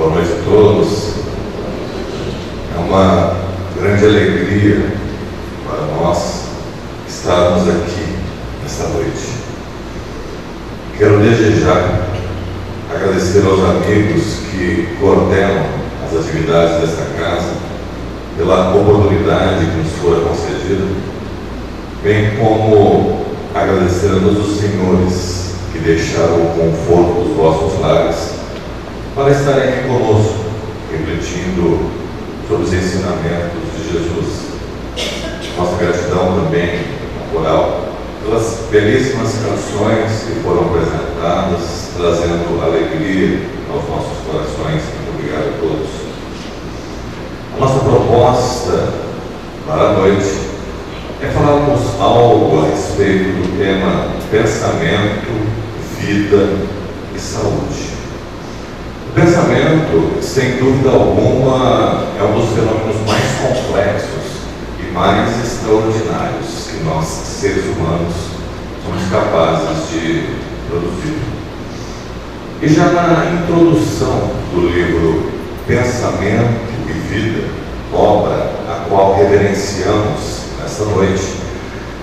Boa noite a todos. É uma grande alegria para nós estarmos aqui nesta noite. Quero desde já agradecer aos amigos que coordenam as atividades desta casa pela oportunidade que nos foi concedida, bem como agradecer a todos os senhores que deixaram o conforto dos vossos lares para estarem aqui conosco, refletindo sobre os ensinamentos de Jesus. Nossa gratidão também ao coral pelas belíssimas canções que foram apresentadas, trazendo alegria aos nossos corações. Muito obrigado a todos. A nossa proposta para a noite é falarmos algo a respeito do tema pensamento, vida e saúde. O pensamento, sem dúvida alguma, é um dos fenômenos mais complexos e mais extraordinários que nós, seres humanos, somos capazes de produzir. E já na introdução do livro Pensamento e Vida, obra a qual reverenciamos nesta noite,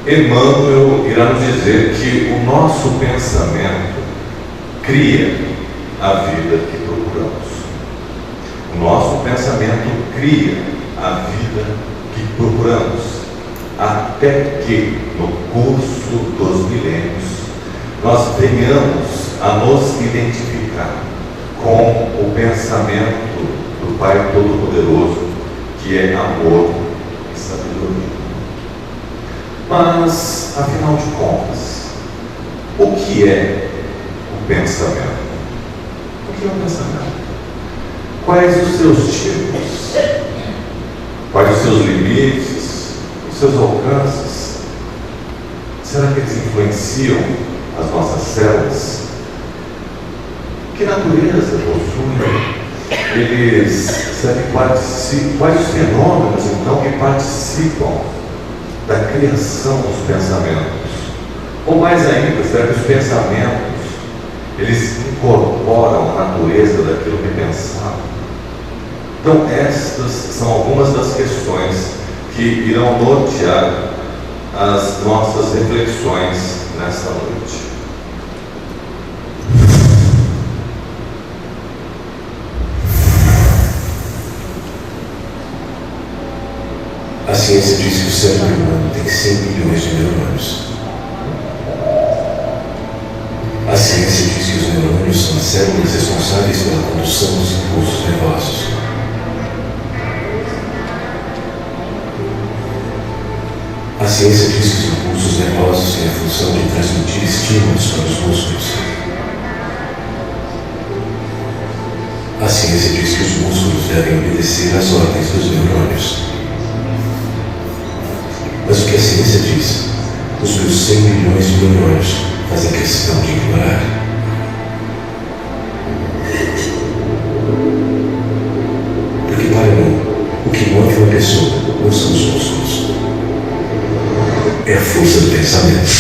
Emmanuel irá nos dizer que o nosso pensamento cria a vida que procuramos. O nosso pensamento cria a vida que procuramos, até que, no curso dos milênios, nós venhamos a nos identificar com o pensamento do Pai Todo-Poderoso, que é amor e sabedoria. Mas, afinal de contas, o que é o pensamento? O que é o pensamento? Quais os seus tipos? Quais os seus limites? Os seus alcances? Será que eles influenciam as nossas células? Que natureza possuem? Quais os fenômenos, então, que participam da criação dos pensamentos? Ou mais ainda, será que os pensamentos eles incorporam a natureza daquilo que pensamos? Então, estas são algumas das questões que irão nortear as nossas reflexões nesta noite. A ciência diz que o cérebro humano tem 100 milhões de neurônios. A ciência diz que os neurônios são as células responsáveis pela condução dos impulsos nervosos. A ciência diz que os impulsos nervosos têm a função de transmitir estímulos para os músculos. A ciência diz que os músculos devem obedecer às ordens dos neurônios. Mas o que a ciência diz? Os meus 100 milhões de neurônios fazem questão de ignorar. Porque para mim, o que move uma pessoa não são os músculos, é a força do pensamento.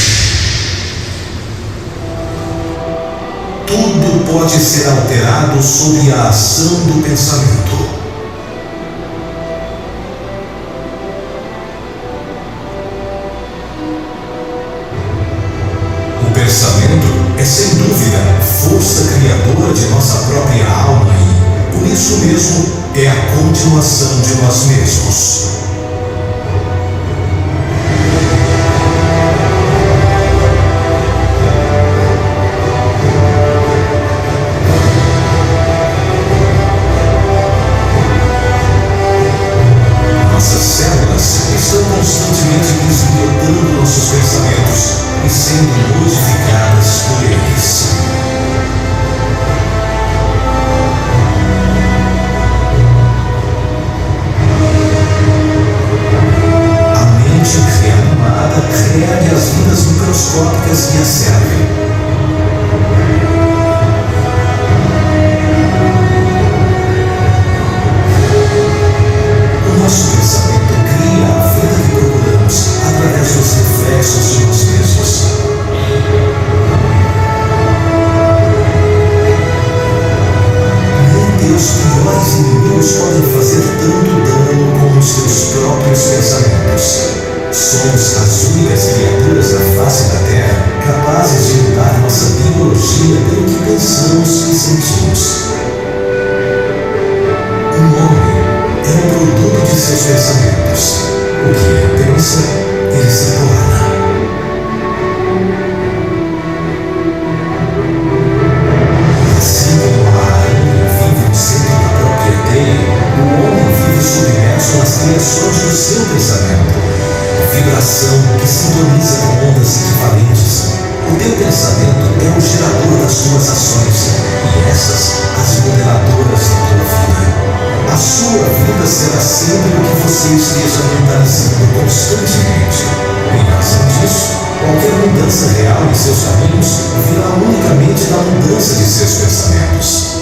Tudo pode ser alterado sob a ação do pensamento. O pensamento é sem dúvida força criadora de nossa própria alma e, por isso mesmo, é a continuação de nós mesmos. Nossas células estão constantemente desbordando nossos pensamentos e sendo modificadas por eles. coração que sintoniza com ondas equivalentes. O teu pensamento é o gerador das tuas ações, e essas as modeladoras da tua vida. A sua vida será sempre o que você esteja mentalizando constantemente. Em razão disso, qualquer mudança real em seus caminhos virá unicamente da mudança de seus pensamentos.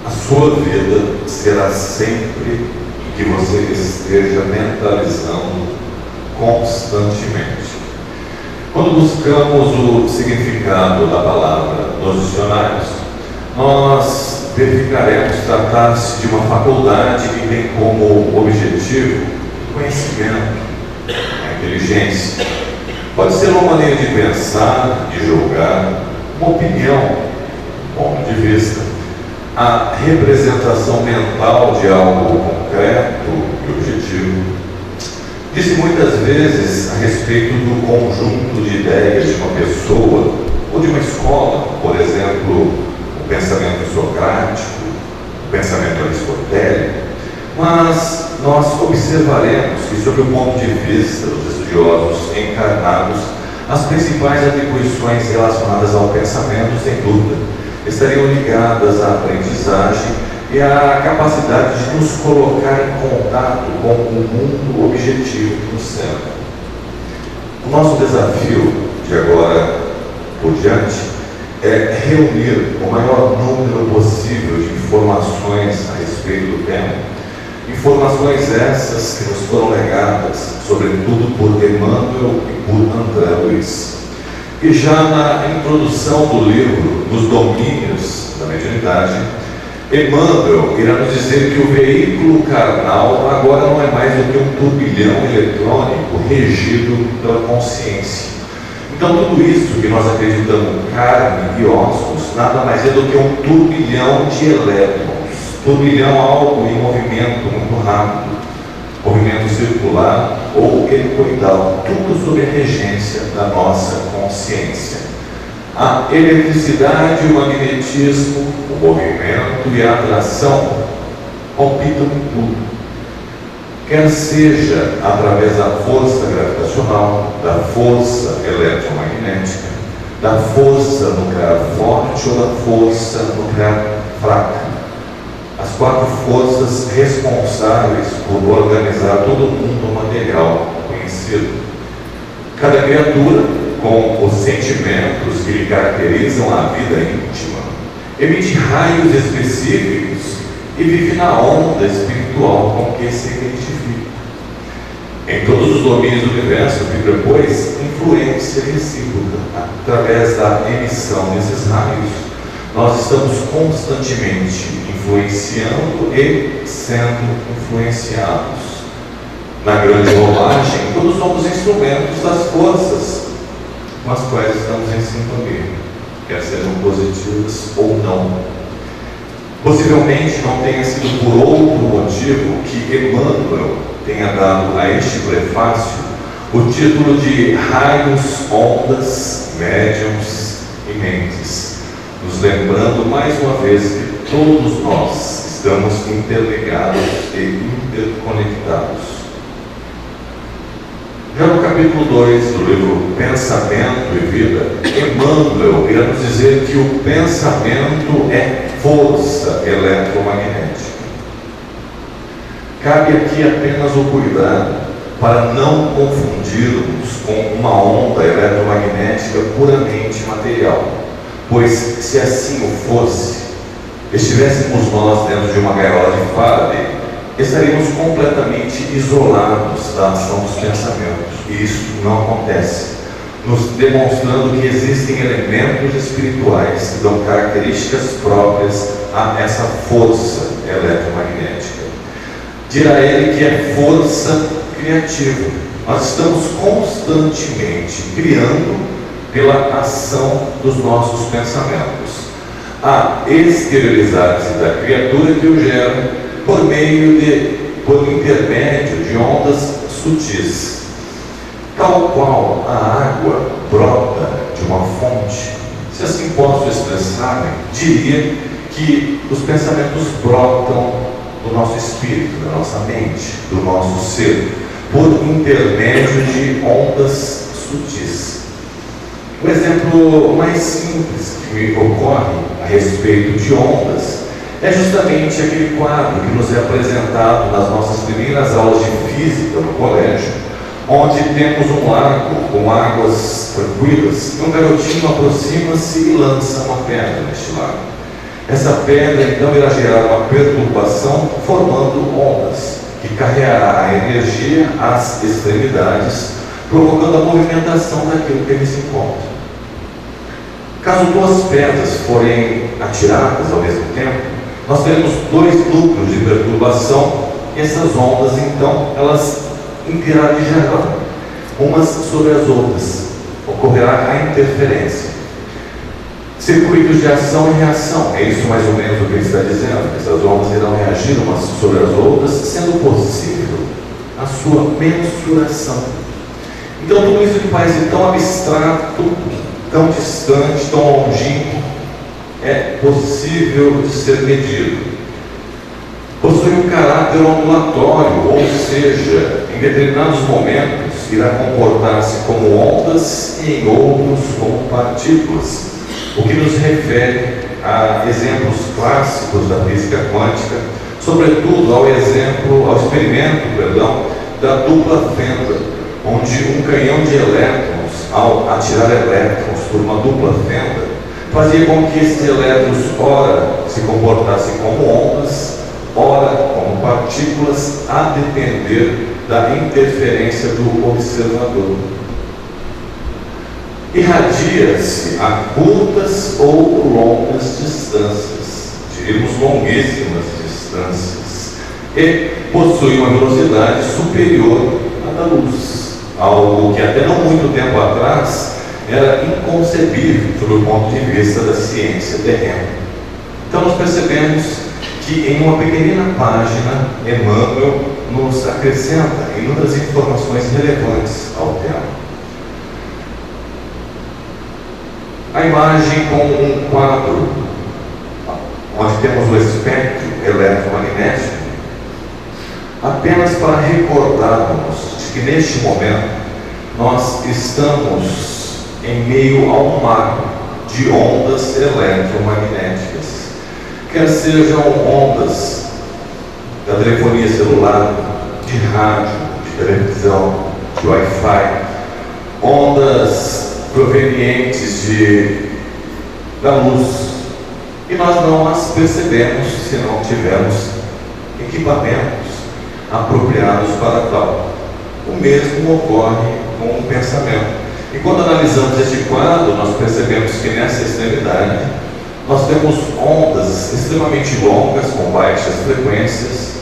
A sua vida será sempre o que você esteja mentalizando constantemente. Quando buscamos o significado da palavra nos dicionários, nós verificaremos tratar-se de uma faculdade que tem como objetivo conhecimento, a inteligência. Pode ser uma maneira de pensar, de julgar, uma opinião, um ponto de vista, a representação mental de algo concreto e objetivo. Disse muitas vezes a respeito do conjunto de ideias de uma pessoa ou de uma escola, por exemplo, o pensamento socrático, o pensamento aristotélico, mas nós observaremos que, sob o ponto de vista dos estudiosos encarnados, as principais atribuições relacionadas ao pensamento, sem dúvida, estariam ligadas à aprendizagem e à capacidade de nos colocar em contato com o mundo objetivo do céu. O nosso desafio de agora por diante é reunir o maior número possível de informações a respeito do tema. Informações essas que nos foram legadas, sobretudo por Emmanuel e por André Luiz. E já na introdução do livro, Nos Domínios da Mediunidade, Emmanuel irá nos dizer que o veículo carnal agora não é mais do que um turbilhão eletrônico regido pela consciência. Então tudo isso que nós acreditamos carne e ossos, nada mais é do que um turbilhão de elétrons. Turbilhão é algo em movimento muito rápido, movimento circular ou helicoidal, tudo sob a regência da nossa consciência. A eletricidade, o magnetismo, o movimento e a atração palpitam em tudo. Quer seja através da força gravitacional, da força eletromagnética, da força nuclear forte ou da força nuclear fraca. As quatro forças responsáveis por organizar todo o mundo material conhecido. Cada criatura, com os sentimentos que lhe caracterizam a vida íntima, emite raios específicos e vive na onda espiritual com que se identifica. Em todos os domínios do universo vibra, pois, influência recíproca. Através da emissão desses raios, nós estamos constantemente influenciando e sendo influenciados. Na grande rolagem, todos somos instrumentos das forças com as quais estamos em sintonia, quer sejam positivas ou não. Possivelmente não tenha sido por outro motivo que Emmanuel tenha dado a este prefácio o título de Raios, Ondas, Médiuns e Mentes, nos lembrando mais uma vez que todos nós estamos interligados e interconectados. Já no capítulo 2 do livro Pensamento e Vida, Emmanuel irá nos dizer que o pensamento é força eletromagnética. Cabe aqui apenas o cuidado para não confundirmos com uma onda eletromagnética puramente material, pois se assim o fosse, estivéssemos nós dentro de uma gaiola de Faraday, estaríamos completamente isolados da ação dos pensamentos, e isso não acontece, nos demonstrando que existem elementos espirituais que dão características próprias a essa força eletromagnética. Dirá ele que é força criativa. Nós estamos constantemente criando pela ação dos nossos pensamentos. A exteriorizar-se da criatura que o gera por intermédio de ondas sutis. Tal qual a água brota de uma fonte, se assim posso expressar, diria que os pensamentos brotam do nosso espírito, da nossa mente, do nosso ser, por intermédio de ondas sutis. O exemplo mais simples que me ocorre a respeito de ondas é justamente aquele quadro que nos é apresentado nas nossas primeiras aulas de física no colégio, onde temos um lago com águas tranquilas e um garotinho aproxima-se e lança uma pedra neste lago. Essa pedra então irá gerar uma perturbação formando ondas, que carregará a energia às extremidades, provocando a movimentação daquilo que ele se encontra. Caso duas pedras forem atiradas ao mesmo tempo, nós teremos dois núcleos de perturbação e essas ondas então elas interagiram umas sobre as outras, ocorrerá a interferência. Circuitos de ação e reação, é isso mais ou menos o que ele está dizendo, que essas ondas irão reagir umas sobre as outras, sendo possível a sua mensuração. Então tudo isso que parece tão abstrato, tão distante, tão longínquo, é possível de ser medido. Possui um caráter ondulatório, ou seja, em determinados momentos irá comportar-se como ondas e em outros como partículas, o que nos refere a exemplos clássicos da física quântica, sobretudo ao experimento da dupla fenda, onde um canhão de elétrons, ao atirar elétrons por uma dupla fenda, fazia com que esses elétrons ora se comportassem como ondas, ora como partículas, a depender da interferência do observador. Irradia-se a curtas ou longas distâncias, diríamos longuíssimas distâncias, e possui uma velocidade superior à da luz, algo que até não muito tempo atrás era inconcebível sob o ponto de vista da ciência terrena. Então nós percebemos que em uma pequenina página, Emmanuel nos acrescenta inúmeras informações relevantes ao tema. A imagem com um quadro onde temos o espectro eletromagnético, apenas para recordarmos de que neste momento nós estamos em meio a um mar de ondas eletromagnéticas, quer sejam ondas da telefonia celular, de rádio, de televisão, de Wi-Fi, ondas provenientes da luz, e nós não as percebemos se não tivermos equipamentos apropriados para tal. O mesmo ocorre com o pensamento. E quando analisamos este quadro, nós percebemos que nessa extremidade nós temos ondas extremamente longas, com baixas frequências.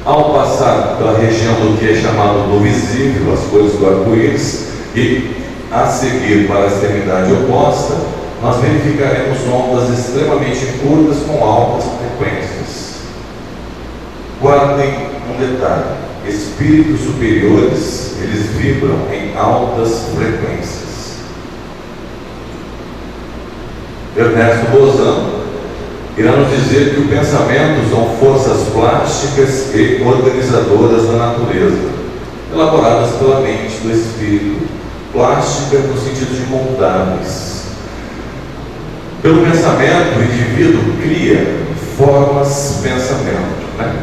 Ao passar pela região do que é chamado do visível, as cores do arco-íris, e a seguir para a extremidade oposta, nós verificaremos ondas extremamente curtas com altas frequências. Guardem um detalhe: espíritos superiores, eles vibram em altas frequências. Ernesto Bozano irá nos dizer que o pensamento são forças plásticas e organizadoras da natureza, elaboradas pela mente do espírito. Plástica no sentido de moldáveis. Pelo pensamento, o indivíduo cria formas pensamento.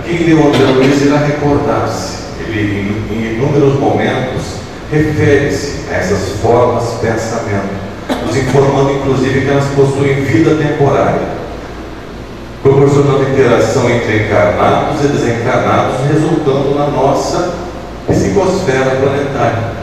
Quem leu André Luiz irá recordar-se. Ele, em inúmeros momentos, refere-se a essas formas pensamento, nos informando inclusive que elas possuem vida temporária, proporcionando interação entre encarnados e desencarnados, resultando na nossa psicosfera planetária.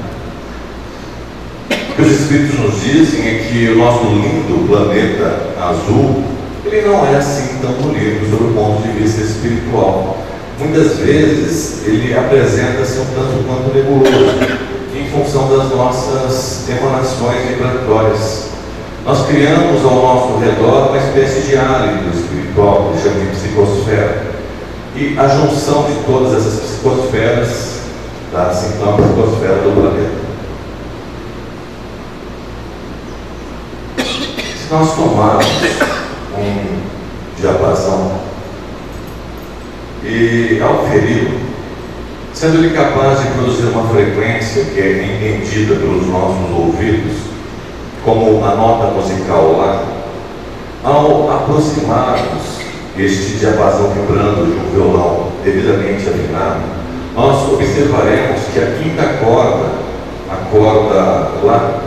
O que os Espíritos nos dizem é que o nosso lindo planeta azul, ele não é assim tão bonito sob o ponto de vista espiritual. Muitas vezes ele apresenta-se um tanto quanto nebuloso, em função das nossas emanações vibratórias. Nós criamos ao nosso redor uma espécie de árido espiritual, que chama de psicosfera. E a junção de todas essas psicosferas dá-se então a psicosfera do planeta. Se nós tomarmos um diapasão e ao feri-lo, sendo ele capaz de produzir uma frequência que é entendida pelos nossos ouvidos como a nota musical lá, ao aproximarmos este diapasão vibrando de um violão devidamente afinado, nós observaremos que a quinta corda, a corda lá,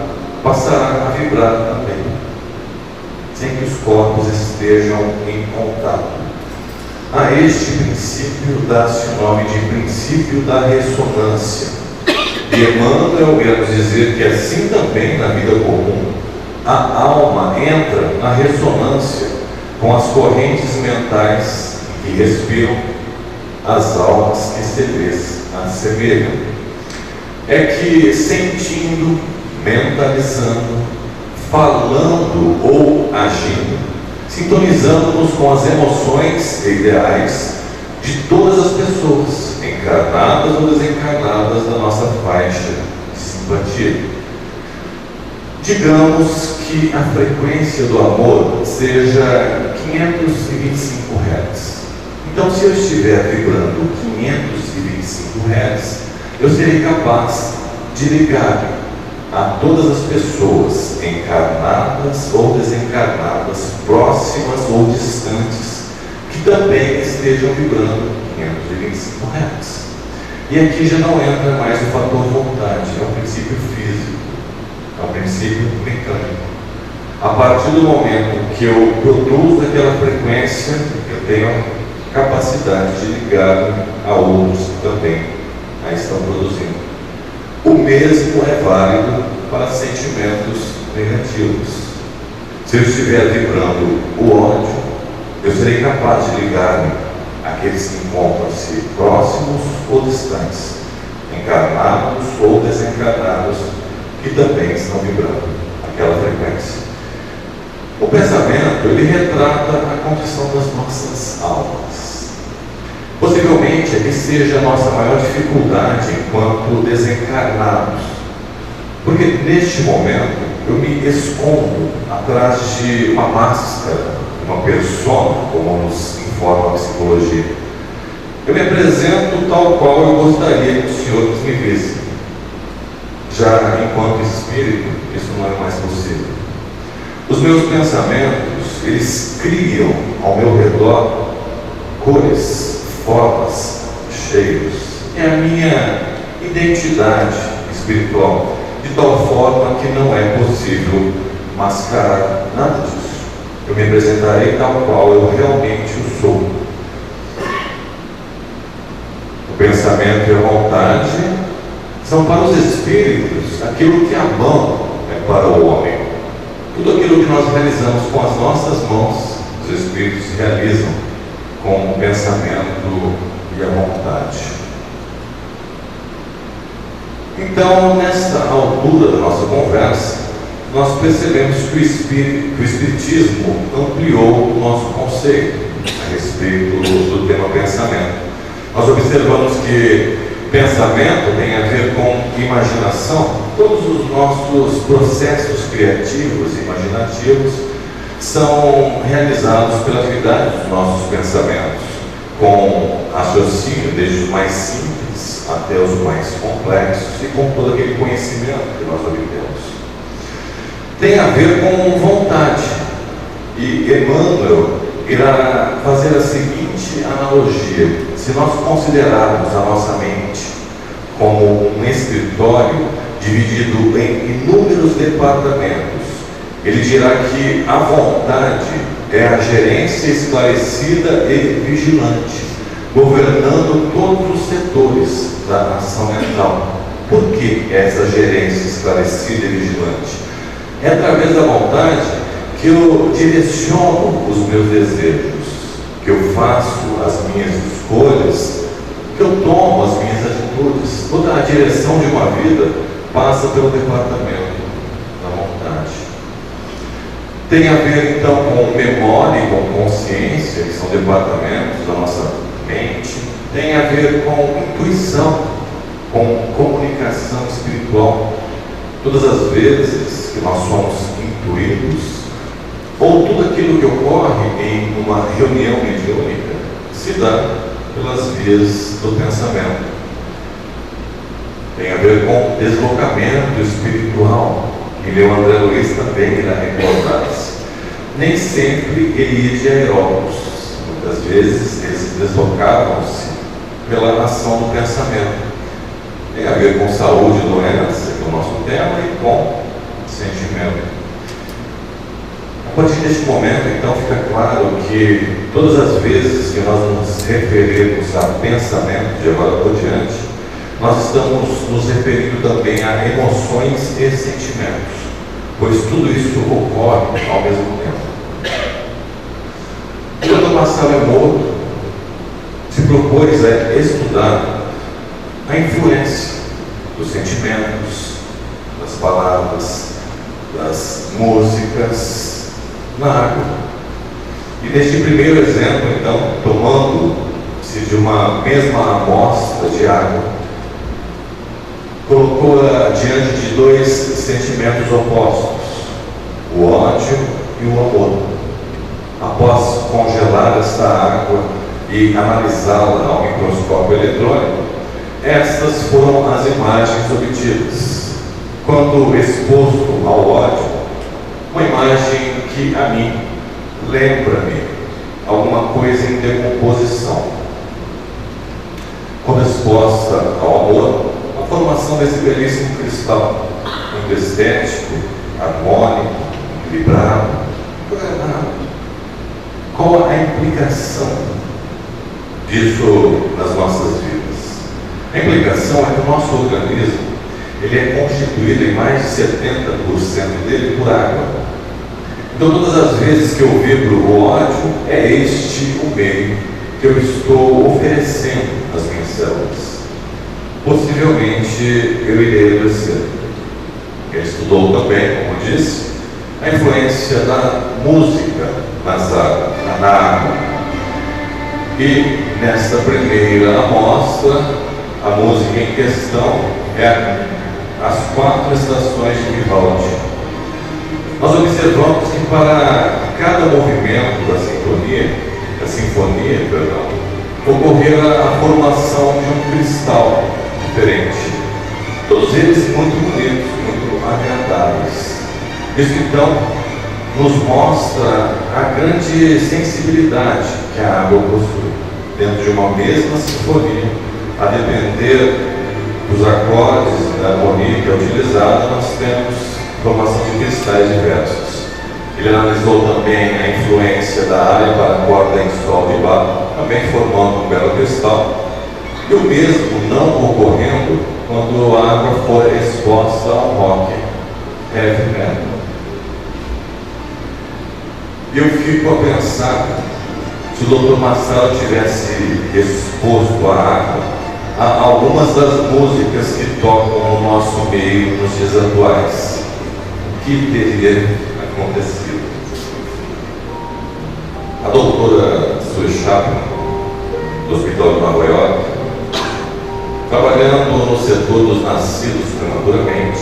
passará a vibrar também, sem que os corpos estejam em contato. A este princípio dá-se o nome de princípio da ressonância. E Emmanuel quer nos dizer que assim também na vida comum, a alma entra na ressonância com as correntes mentais que respiram as almas que se lhes assemelham. É que sentindo, mentalizando, falando ou agindo, sintonizando-nos com as emoções e ideais de todas as pessoas, encarnadas ou desencarnadas, da nossa faixa de simpatia. Digamos que a frequência do amor seja 525 Hz. Então, se eu estiver vibrando 525 Hz, eu serei capaz de ligar a todas as pessoas, encarnadas ou desencarnadas, próximas ou distantes, que também estejam vibrando 525 Hz. E aqui já não entra mais o fator vontade, é o princípio físico, é o princípio mecânico. A partir do momento que eu produzo aquela frequência, eu tenho capacidade de ligar a outros que também a estão produzindo. O mesmo é válido para sentimentos negativos. Se eu estiver vibrando o ódio, eu serei capaz de ligar-me àqueles que encontram-se próximos ou distantes, encarnados ou desencarnados, que também estão vibrando aquela frequência. O pensamento, ele retrata a condição das nossas almas. Possivelmente, aqui seja a nossa maior dificuldade enquanto desencarnados, porque neste momento eu me escondo atrás de uma máscara, uma persona, como nos informa a psicologia. Eu me apresento tal qual eu gostaria que os senhores me vissem. Já enquanto espírito, isso não é mais possível. Os meus pensamentos, eles criam ao meu redor cores, formas, cheiros. É a minha identidade espiritual, de tal forma que não é possível mascarar nada disso. Eu me apresentarei tal qual eu realmente o sou. O pensamento e a vontade são para os espíritos aquilo que a mão é para o homem. Tudo aquilo que nós realizamos com as nossas mãos, os espíritos realizam com o pensamento e a vontade. Então, nesta altura da nossa conversa, nós percebemos que o Espiritismo ampliou o nosso conceito a respeito do tema pensamento. Nós observamos que pensamento tem a ver com imaginação. Todos os nossos processos criativos e imaginativos são realizados pela atividade dos nossos pensamentos, com raciocínio, desde os mais simples até os mais complexos, e com todo aquele conhecimento que nós obtemos. Tem a ver com vontade, e Emmanuel irá fazer a seguinte analogia: se nós considerarmos a nossa mente como um escritório dividido em inúmeros departamentos, ele dirá que a vontade é a gerência esclarecida e vigilante, governando todos os setores da ação mental. Por que essa gerência esclarecida e vigilante? É através da vontade que eu direciono os meus desejos, que eu faço as minhas escolhas, que eu tomo as minhas atitudes. Toda a direção de uma vida passa pelo departamento da vontade. Tem a ver então com memória e com consciência, que são departamentos da nossa mente. Tem a ver com intuição, com comunicação espiritual. Todas as vezes que nós somos intuídos, ou tudo aquilo que ocorre em uma reunião mediúnica, se dá pelas vias do pensamento. Tem a ver com deslocamento espiritual. E leu André Luiz também irá recordar-se. Nem sempre ele ia de aeróbus. Muitas vezes eles deslocavam-se pela ação do pensamento. Tem a ver com saúde e doença, que é o nosso tema, e com sentimento. A partir deste momento, então, fica claro que todas as vezes que nós nos referimos a pensamento, de agora por diante, nós estamos nos referindo também a emoções e sentimentos, pois tudo isso ocorre ao mesmo tempo. O Dr. Marcelo Emoto se propôs a estudar a influência dos sentimentos, das palavras, das músicas na água. E neste primeiro exemplo, então, tomando-se de uma mesma amostra de água, colocou-a diante de dois sentimentos opostos, o ódio e o amor. Após congelar esta água e analisá-la ao microscópio eletrônico, estas foram as imagens obtidas. Quando exposto ao ódio, uma imagem que a mim lembra-me alguma coisa em decomposição. Quando exposta ao amor, a formação desse belíssimo cristal, muito estético, harmônico, equilibrado, programado. Qual a implicação disso nas nossas vidas? A implicação é que o nosso organismo ele é constituído em mais de 70% dele por água. Então, todas as vezes que eu vibro o ódio, é este o meio que eu estou oferecendo às minhas células. Possivelmente eu irei adoecer. Ele estudou também, como disse, a influência da música na água. E nesta primeira amostra, a música em questão é as 4 estações de Vivaldi. Nós observamos que para cada movimento da sinfonia, ocorrera a formação de um cristal diferente. Todos eles muito bonitos, muito agradáveis. Isso então nos mostra a grande sensibilidade que a água possui dentro de uma mesma sinfonia. A depender dos acordes da harmonia que é utilizada, nós temos formação de cristais diversos. Ele analisou também a influência da área para a corda em sol de Bach, também formando um belo cristal, e o mesmo não ocorrendo quando a água for exposta ao rock heavy metal. E eu fico a pensar, se o Dr. Marcelo tivesse exposto a água a algumas das músicas que tocam no nosso meio nos dias atuais, o que teria acontecido? A doutora Sue Chapman, do Hospital de Nova York, trabalhando no setor dos nascidos prematuramente,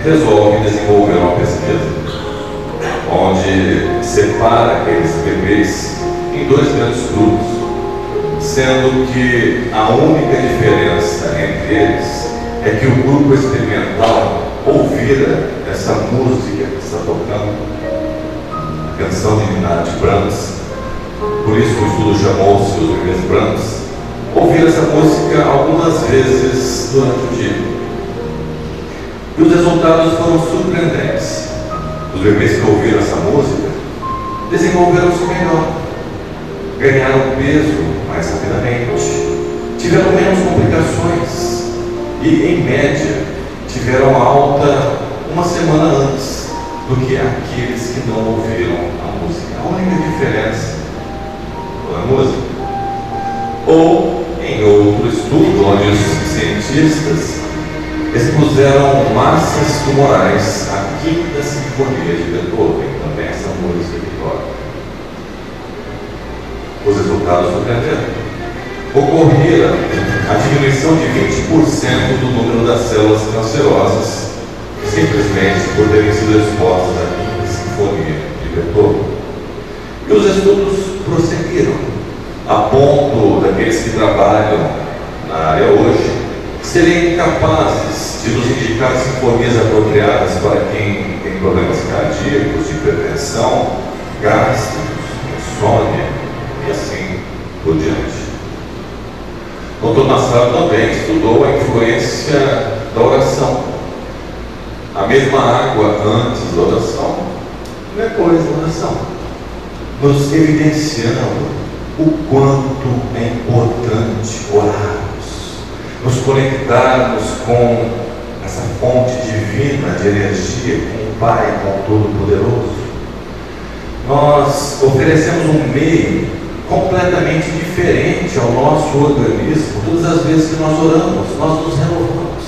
resolve desenvolver uma pesquisa onde separa aqueles bebês em 2 grandes grupos, sendo que a única diferença entre eles é que o grupo experimental ouvira essa música que está tocando, a canção de Nat Brahms, por isso o estudo chamou-se Os Bebês Brahms, ouvir essa música algumas vezes durante o dia. E os resultados foram surpreendentes. Os bebês que ouviram essa música desenvolveram-se melhor, ganharam peso mais rapidamente, tiveram menos complicações e, em média, tiveram alta uma semana antes do que aqueles que não ouviram a música. A única diferença foi a música. Ou, em outro estudo, onde os cientistas expuseram massas tumorais à 5ª Sinfonia de Beethoven, também essa música que toca. Os resultados surpreenderam. Ocorrera a diminuição de 20% do número das células cancerosas, simplesmente por terem sido expostas à 5ª Sinfonia de Beethoven. E os estudos prosseguiram. a ponto daqueles que trabalham na área hoje serem incapazes de nos indicar sinfonias apropriadas para quem tem problemas cardíacos, hipertensão, gástricos, insônia e assim por diante. Dr. Massaro também estudou a influência da oração. A mesma água antes da oração, depois da oração, nos evidenciando o quanto é importante orarmos, nos conectarmos com essa fonte divina de energia, com o Pai, com o Todo-Poderoso. Nós oferecemos um meio completamente diferente ao nosso organismo todas as vezes que nós oramos, nós nos renovamos.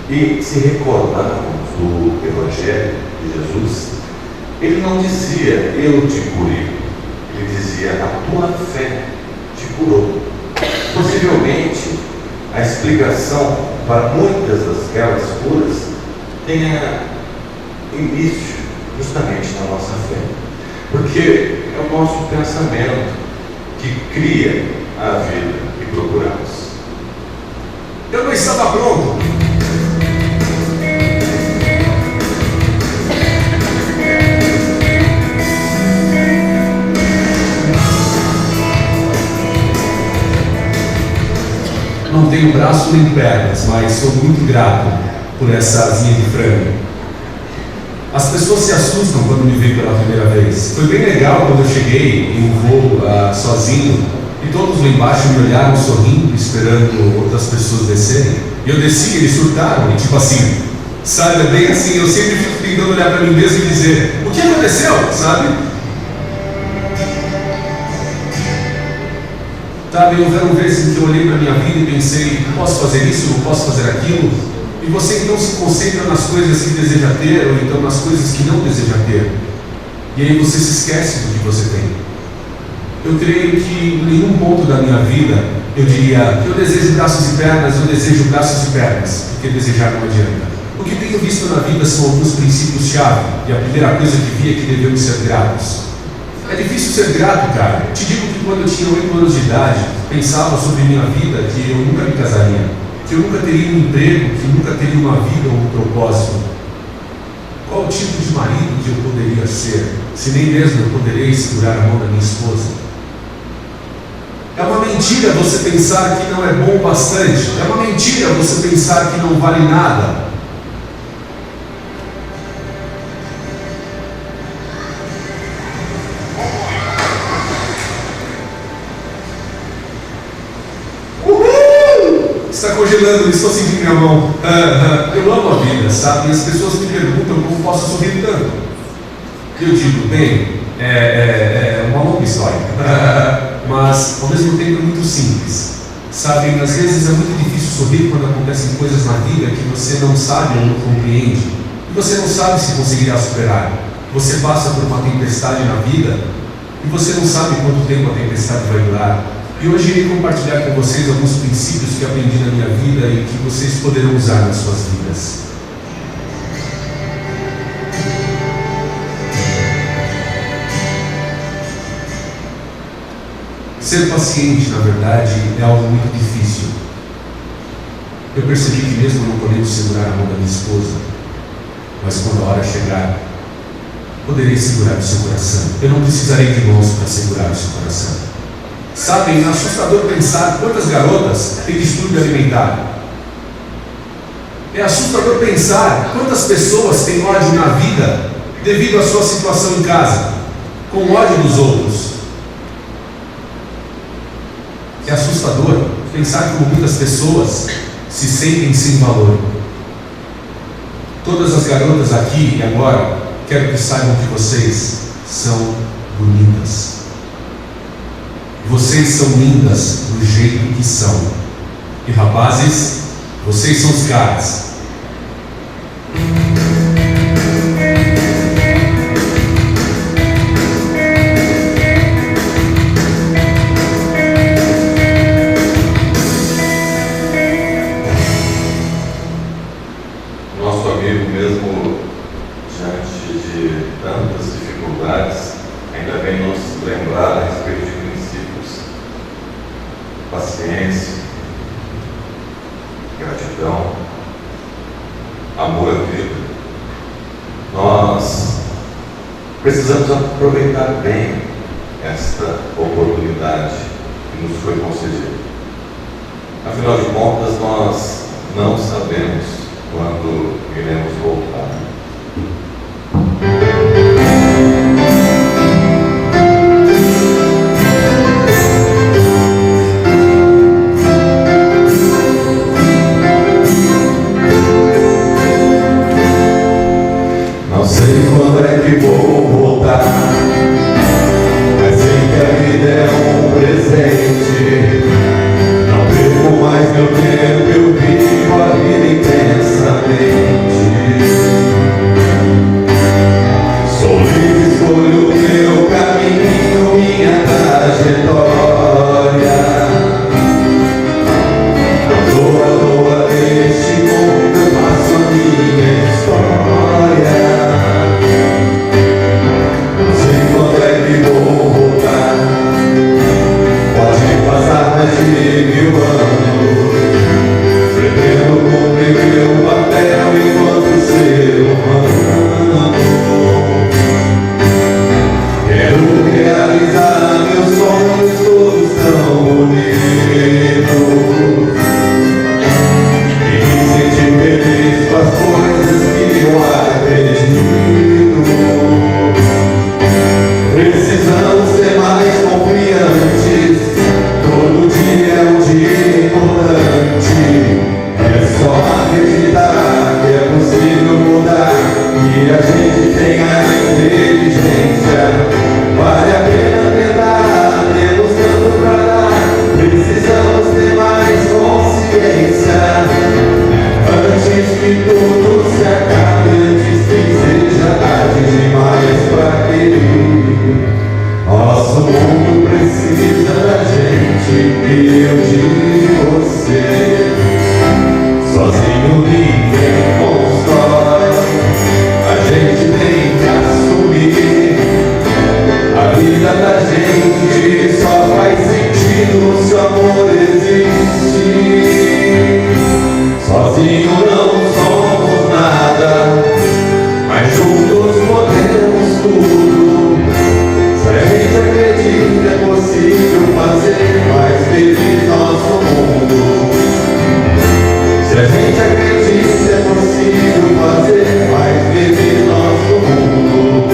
E se recordarmos do Evangelho de Jesus, ele não dizia, eu te curei, ele dizia, a tua fé te curou. Possivelmente, a explicação para muitas daquelas curas tenha início justamente na nossa fé. Porque é o nosso pensamento que cria a vida que procuramos. Eu não estava pronto. Não tenho braço nem pernas, mas sou muito grato por essa asinha de frango. As pessoas se assustam quando me veem pela primeira vez. Foi bem legal quando eu cheguei em um voo sozinho e todos lá embaixo me olharam sorrindo, esperando outras pessoas descerem. E eu desci, eles surtaram, e tipo assim, sabe, é bem assim, eu sempre fico tentando olhar para mim mesmo e dizer, o que aconteceu, sabe? Sabe, houveram vezes em que eu olhei para a minha vida e pensei, posso fazer isso, não posso fazer aquilo? E você então se concentra nas coisas que deseja ter, ou então nas coisas que não deseja ter. E aí você se esquece do que você tem. Eu creio que em nenhum ponto da minha vida eu diria, eu desejo braços e pernas, eu desejo braços e pernas, porque desejar não adianta. O que tenho visto na vida são alguns princípios-chave, e a primeira coisa que vi é que devemos ser gratos. É difícil ser grato, cara. Te digo que quando eu tinha 8 anos de idade, pensava sobre minha vida que eu nunca me casaria, que eu nunca teria um emprego, que nunca teria uma vida ou um propósito. Qual tipo de marido que eu poderia ser, se nem mesmo eu poderia segurar a mão da minha esposa? É uma mentira você pensar que não é bom o bastante. É uma mentira você pensar que não vale nada. Está congelando, estou sentindo minha mão. Eu amo a vida, sabe? E as pessoas me perguntam como posso sorrir tanto. Eu digo, bem, é uma longa história, mas ao mesmo tempo é muito simples. Sabe, às vezes é muito difícil sorrir quando acontecem coisas na vida que você não sabe ou não compreende. E você não sabe se conseguirá superar. Você passa por uma tempestade na vida e você não sabe quanto tempo a tempestade vai durar. E hoje irei compartilhar com vocês alguns princípios que aprendi na minha vida e que vocês poderão usar nas suas vidas. Ser paciente, na verdade, é algo muito difícil. Eu percebi que mesmo não podendo segurar a mão da minha esposa, mas quando a hora chegar, poderei segurar o seu coração. Eu não precisarei de mãos para segurar o seu coração. Sabem, é assustador pensar quantas garotas têm distúrbio alimentar. É assustador pensar quantas pessoas têm ódio na vida devido à sua situação em casa, com ódio dos outros. É assustador pensar como muitas pessoas se sentem sem valor. Todas as garotas aqui e agora, quero que saibam que vocês são bonitas. Vocês são lindas do jeito que são. E rapazes, vocês são os caras. Nosso amigo, mesmo diante de tantas dificuldades, ainda vem nos lembrar a respeito de princípios. Precisamos aproveitar bem esta oportunidade que nos foi concedida. Afinal de contas, nós não sabemos quando iremos voltar. Não sei quando é que vou voltar, mas sei que a vida é um presente. Não perco mais meu tempo, eu vivo a vida intensamente. Sou livre, escolho o meu caminho, minha trajetória. Não estou à toa neste mundo, eu faço a minha história. Não sei quando é que vou voltar, pode passar mais de 1000 anos. Pretendo cumprir meu papel enquanto ser humano. Quero realizar meus sonhos, todos tão bonitos, e me sentir feliz com as coisas que eu acredito. Precisamos ser mais confiantes, todo dia é um dia importante. É só acreditar que é possível mudar, que a gente tem a inteligência. Vale a pena tentar, temos tanto pra dar. Precisamos ter mais consciência, antes que tudo se acabe, antes que seja tarde demais pra querer. Nosso mundo precisa da gente, e eu de você. Sozinho ninguém constrói, a gente tem que assumir. A vida da gente só faz sentido se o amor existir. Sozinho não somos nada, mas juntos podemos tudo. Se a gente acredita é possível fazer mais feliz nosso mundo. Se a gente acredita é possível fazer mais feliz nosso mundo.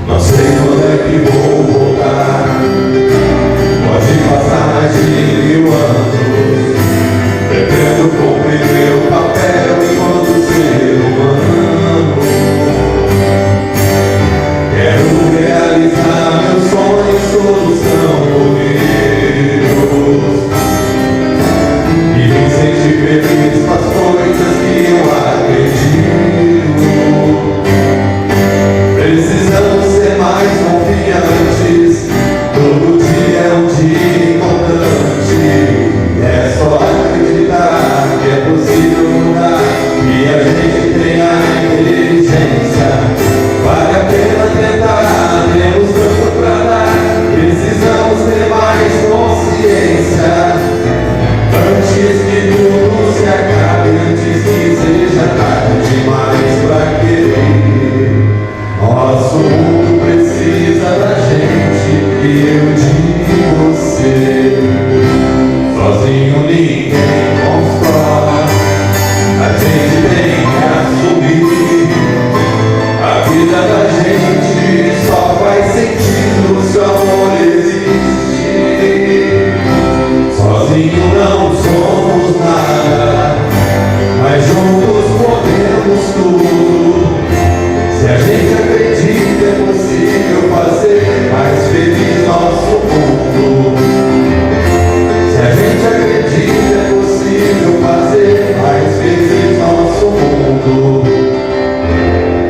Não sei quando é que vou voltar, pode passar mais de 1000 anos. Pretendo cumprir meu papel enquanto ser humano. Quero realizar meus sonhos, todos tão bonitos, e me sentir feliz com as coisas que eu acredito. Precisamos ser mais confiantes, todo dia é um dia importante. É só acreditar que é possível mudar, que a gente tem a inteligência. Vale a pena tentar, temos tanto pra dar. Precisamos ter mais consciência, antes que tudo se acabe, antes que seja tarde demais pra querer. Nosso mundo precisa da gente, e eu de você. Sozinho ninguém constrói, a gente tem que assumir. A vida da gente só faz sentido se o amor existir. Sozinho não somos nada, mas juntos podemos tudo. Se a gente acredita é possível fazer mais feliz nosso mundo. Se a gente acredita é possível fazer mais feliz nosso mundo.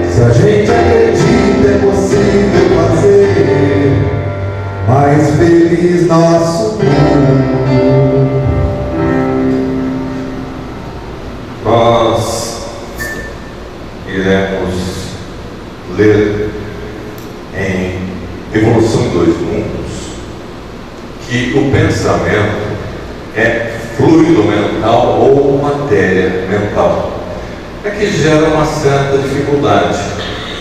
Se a gente acredita é possível fazer mais feliz nosso mundo. Nós iremos ler em Evolução em Dois Mundos que o pensamento é fluido mental ou matéria mental. É que gera uma certa dificuldade,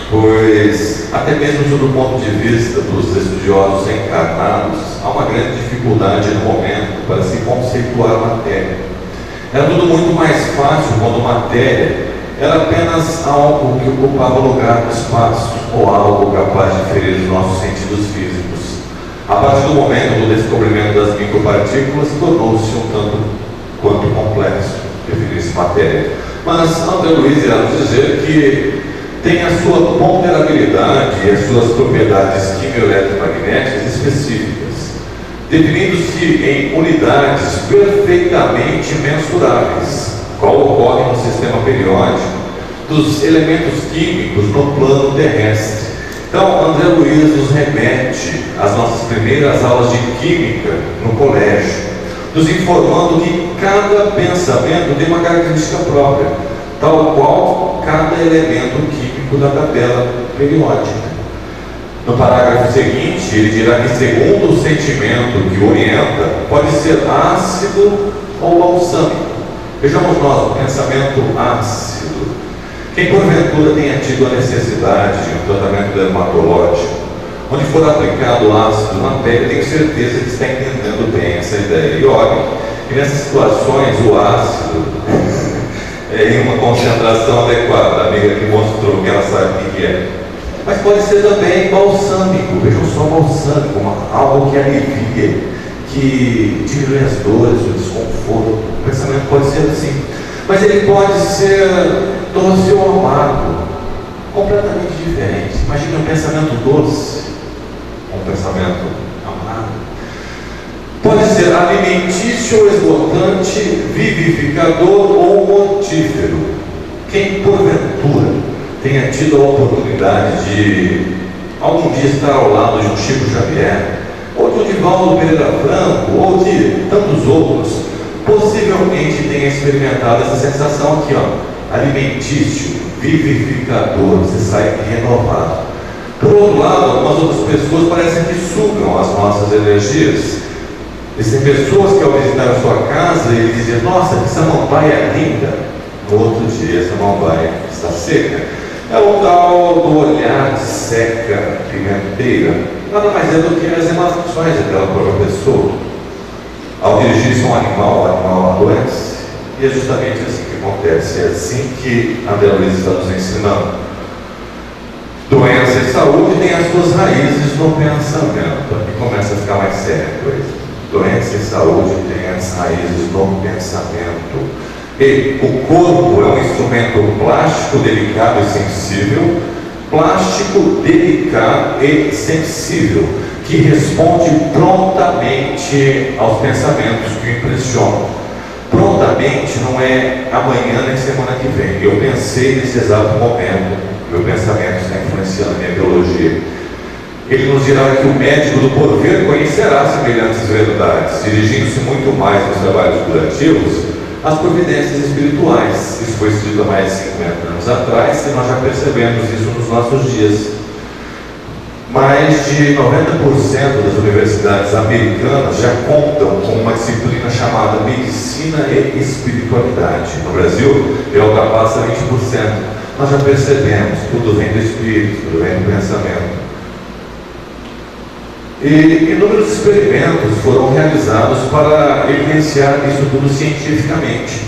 pois, até mesmo sob o ponto de vista dos estudiosos encarnados, há uma grande dificuldade no momento para se conceituar a matéria. Era tudo muito mais fácil quando matéria era apenas algo que ocupava lugar no espaço, ou algo capaz de ferir os nossos sentidos físicos. A partir do momento do descobrimento das micropartículas, tornou-se um tanto quanto complexo definir-se matéria. Mas André Luiz irá nos dizer que tem a sua ponderabilidade e as suas propriedades quimioeletromagnéticas específicas, definindo-se em unidades perfeitamente mensuráveis, qual ocorre no sistema periódico dos elementos químicos no plano terrestre. Então, André Luiz nos remete às nossas primeiras aulas de química no colégio, nos informando que cada pensamento tem uma característica própria, tal qual cada elemento químico da tabela periódica. No parágrafo seguinte, ele dirá que, segundo o sentimento que o orienta, pode ser ácido ou balsâmico. Vejamos nós o pensamento ácido. Quem porventura tenha tido a necessidade de um tratamento dermatológico, onde for aplicado ácido na pele, tenho certeza que está entendendo bem essa ideia. E olha, que nessas situações o ácido é em uma concentração adequada. A amiga que mostrou que ela sabe o que é. Mas pode ser também balsâmico. Vejam só, balsâmico, algo que alivia, que diminui as dores, o desconforto. O pensamento pode ser assim. Mas ele pode ser doce ou amargo, completamente diferente. Imagine um pensamento doce, um pensamento amargo. Pode ser alimentício ou esgotante, vivificador ou mortífero. Quem porventura tenha tido a oportunidade de algum dia estar ao lado de um Chico Xavier, ou de um Divaldo Pereira Franco, ou de tantos outros, possivelmente tenha experimentado essa sensação aqui, ó, alimentício, vivificador, você sai renovado. Por outro lado, algumas outras pessoas parecem que sugam as nossas energias. Existem pessoas que, ao visitar a sua casa, ele dizem: nossa, que samambaia linda. No outro dia, a samambaia está seca. É o tal do olhar de seca pimenteira. Nada mais é do que as emanações daquela própria pessoa. Ao dirigir-se a um animal, o animal adoece. E é justamente assim que acontece. É assim que André Luiz está nos ensinando. Doença e saúde têm as suas raízes no pensamento. Aqui começa a ficar mais séria a coisa. Doença e saúde têm as raízes no pensamento. E o corpo é um instrumento plástico, delicado e sensível. Plástico, delicado e sensível, que responde prontamente aos pensamentos que o impressionam. Prontamente não é amanhã nem semana que vem. Eu pensei nesse exato momento, meu pensamento está influenciando a minha biologia. Ele nos dirá que o médico do porvir conhecerá semelhantes verdades, dirigindo-se muito mais nos trabalhos curativos às providências espirituais. Isso foi escrito há mais de 50 anos atrás e nós já percebemos isso nos nossos dias. Mais de 90% das universidades americanas já contam com uma disciplina chamada Medicina e Espiritualidade. No Brasil, ela ultrapassa 20%. Nós já percebemos, tudo vem do espírito, tudo vem do pensamento. E inúmeros experimentos foram realizados para evidenciar isso tudo cientificamente.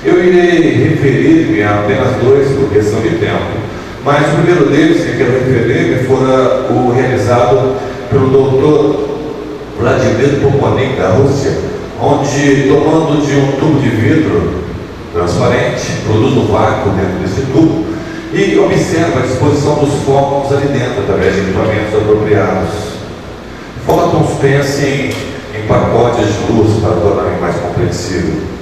Eu irei referir-me a apenas dois por questão de tempo. Mas o primeiro deles que eu quero referir-me fora o realizado pelo Dr. Vladimir Poponin, da Rússia, onde, tomando de um tubo de vidro transparente, produz um vácuo dentro desse tubo e observa a disposição dos fótons ali dentro, através de equipamentos apropriados. Fótons, pensem em pacotes de luz para tornarem mais compreensível.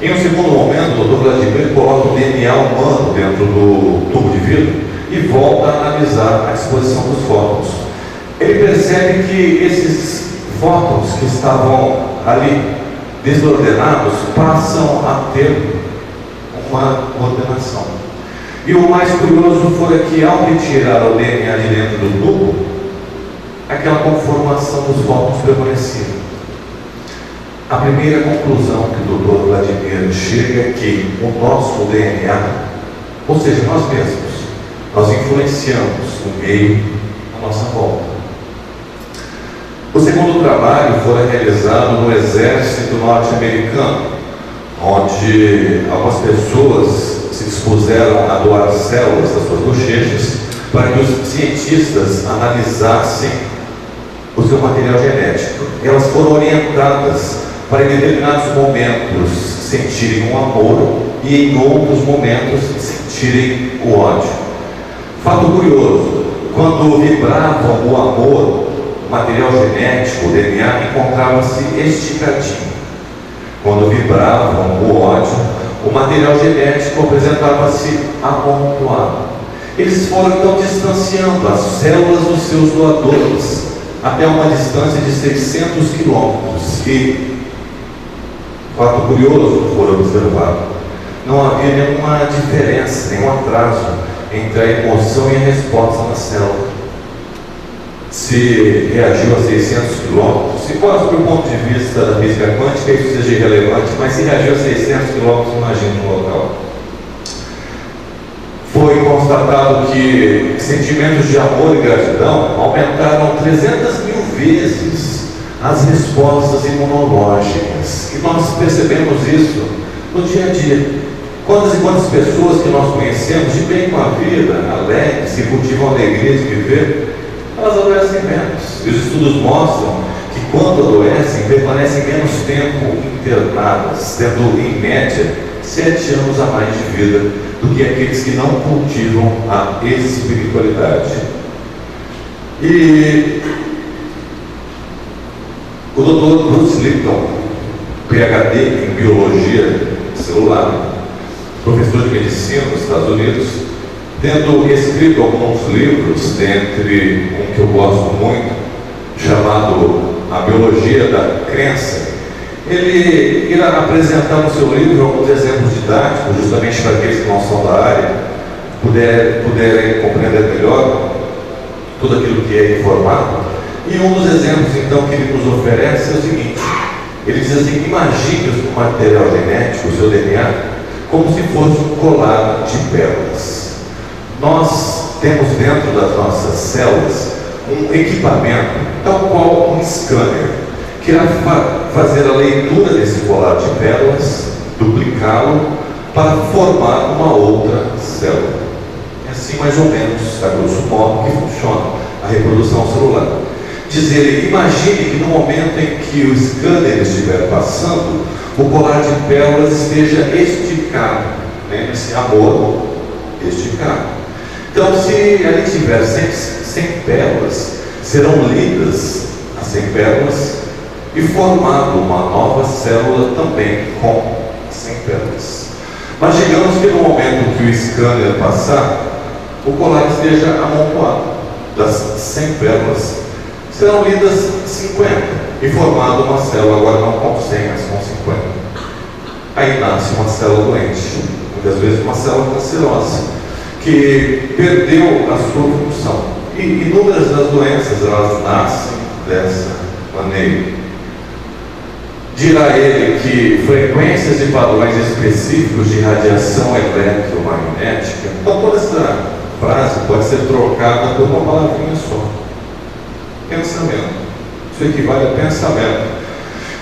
Em um segundo momento, o Dr. Vladimir coloca o DNA humano dentro do tubo de vidro e volta a analisar a disposição dos fótons. Ele percebe que esses fótons que estavam ali desordenados passam a ter uma ordenação. E o mais curioso foi que, ao retirar o DNA de dentro do tubo, aquela conformação dos corpos permanecia. A primeira conclusão que o Dr. Vladimir chega é que o nosso DNA, ou seja, nós mesmos, nós influenciamos o meio à nossa volta. O segundo trabalho foi realizado no exército norte-americano, onde algumas pessoas se dispuseram a doar células das suas bochechas para que os cientistas analisassem o seu material genético. Elas foram orientadas para, em determinados momentos, sentirem um amor e, em outros momentos, sentirem o ódio. Fato curioso, quando vibravam o amor, o material genético, o DNA, encontrava-se esticadinho. Quando vibravam o ódio, o material genético apresentava-se amontoado. Eles foram então distanciando as células dos seus doadores até uma distância de 600 quilômetros. E, fato curioso, foi observado, não havia nenhuma diferença, nenhum atraso entre a emoção e a resposta na célula. Se reagiu a 600 quilômetros, se quase do ponto de vista da física quântica isso seja irrelevante, mas se reagiu a 600 quilômetros, imagine no local. Foi constatado que sentimentos de amor e gratidão aumentaram 300 mil vezes as respostas imunológicas. E nós percebemos isso no dia a dia. Quantas e quantas pessoas que nós conhecemos de bem com a vida, alegres, que cultivam a alegria de viver, elas adoecem menos. E os estudos mostram que quando adoecem, permanecem menos tempo internadas, tendo em média 7 anos a mais de vida do que aqueles que não cultivam a espiritualidade. E o Dr. Bruce Lipton, PhD em biologia celular, professor de medicina nos Estados Unidos, tendo escrito alguns livros, dentre um que eu gosto muito, chamado A Biologia da Crença, ele irá apresentar no seu livro alguns exemplos didáticos, justamente para aqueles que não são da área puderem compreender melhor tudo aquilo que é informado. E um dos exemplos, então, que ele nos oferece é o seguinte: ele diz assim: imagine o material genético, o seu DNA, como se fosse um colar de pérolas. Nós temos dentro das nossas células um equipamento, tal qual um scanner, que irá fazer a leitura desse colar de pérolas, duplicá-lo, para formar uma outra célula. É assim mais ou menos, a grosso modo, que funciona a reprodução celular. Diz ele: imagine que no momento em que o scanner estiver passando, o colar de pérolas esteja esticado. Lembre-se, amor, esticado. Então, se ali tiver 100 pérolas, serão lidas as 100 pérolas e formado uma nova célula também com 100 pérolas. Mas digamos que no momento que o scanner passar, o colar esteja amontoado. Das 100 pérolas, serão lidas 50 e formado uma célula, agora não com 100, mas com 50. Aí nasce uma célula doente, muitas vezes uma célula cancerosa, que perdeu a sua função. E inúmeras das doenças, elas nascem dessa maneira. Dirá ele que frequências e padrões específicos de radiação eletromagnética, então toda essa frase pode ser trocada por uma palavrinha só: pensamento. Isso equivale a pensamento.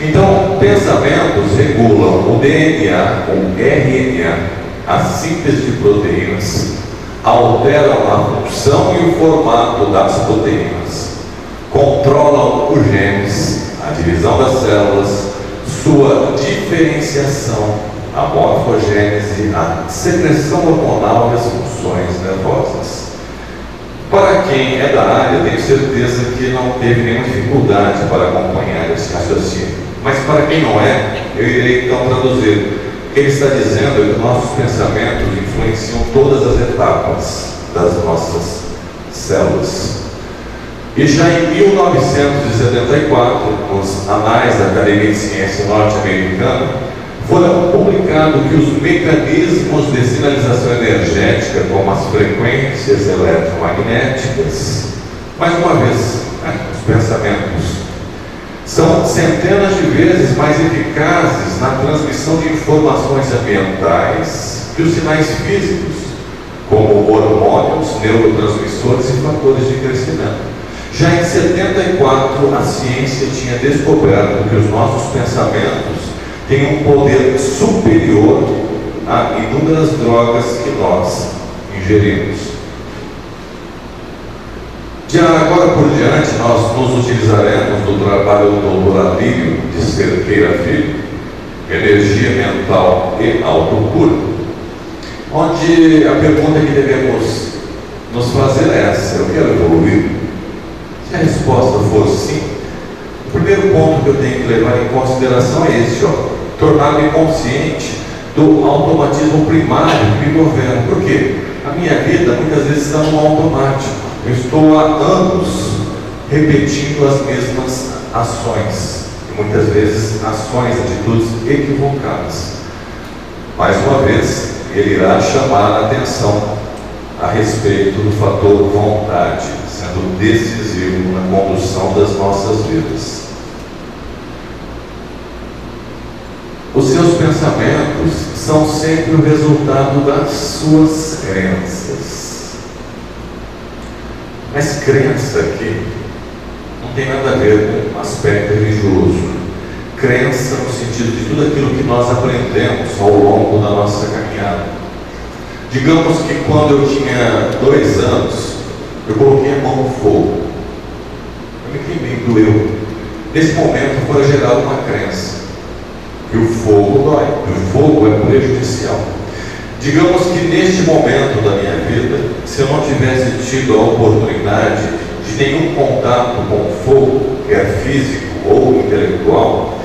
Então, pensamentos regulam o DNA, o RNA, a síntese de proteínas, alteram a função e o formato das proteínas, controlam os genes, a divisão das células, sua diferenciação, a morfogênese, a secreção hormonal e as funções nervosas. Para quem é da área, tenho certeza que não teve nenhuma dificuldade para acompanhar esse raciocínio. Mas para quem não é, eu irei então traduzir. O que ele está dizendo é que nossos pensamentos influenciam todas as etapas das nossas células. E já em 1974, nos Anais da Academia de Ciência norte-americana, foi publicado que os mecanismos de sinalização energética, como as frequências eletromagnéticas, mais uma vez, os pensamentos, são centenas de vezes mais eficazes na transmissão de informações ambientais que os sinais físicos, como hormônios, neurotransmissores e fatores de crescimento. Já em 74, a ciência tinha descoberto que os nossos pensamentos têm um poder superior a inúmeras drogas que nós ingerimos. De agora por diante, nós nos utilizaremos do trabalho do Dr. Alírio de Cerqueira Filho, Energia Mental e Autocura, onde a pergunta que devemos nos fazer é essa: eu quero evoluir? Se a resposta for sim, o primeiro ponto que eu tenho que levar em consideração é este: tornar-me consciente do automatismo primário que me governa. Por quê? A minha vida muitas vezes está no automático. Eu estou há anos repetindo as mesmas ações, e muitas vezes ações, atitudes equivocadas. Mais uma vez, ele irá chamar a atenção a respeito do fator vontade, sendo decisivo na condução das nossas vidas. Os seus pensamentos são sempre o resultado das suas crenças. Mas crença aqui não tem nada a ver com aspecto religioso. Crença no sentido de tudo aquilo que nós aprendemos ao longo da nossa caminhada. Digamos que quando eu tinha 2 anos, eu coloquei a mão no fogo. Eu me queimei, doeu. Nesse momento foi gerada uma crença que o fogo dói, que o fogo é prejudicial. Digamos que neste momento da minha vida, se eu não tivesse tido a oportunidade de nenhum contato com o fogo, quer físico ou intelectual,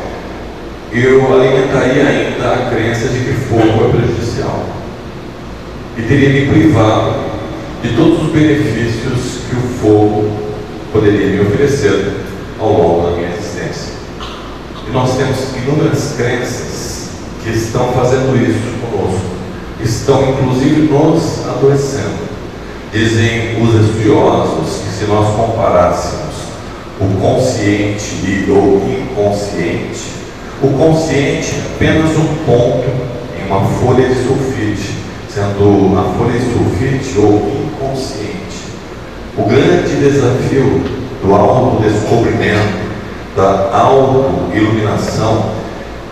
eu alimentaria ainda a crença de que fogo é prejudicial e teria me privado de todos os benefícios que o fogo poderia me oferecer ao longo da minha existência. E nós temos inúmeras crenças que estão fazendo isso conosco, estão inclusive nos adoecendo. Dizem os estudiosos que se nós comparássemos o consciente e o inconsciente, o consciente é apenas um ponto em uma folha de sulfite, sendo a folha de sulfite o inconsciente. O grande desafio do autodescobrimento, da autoiluminação,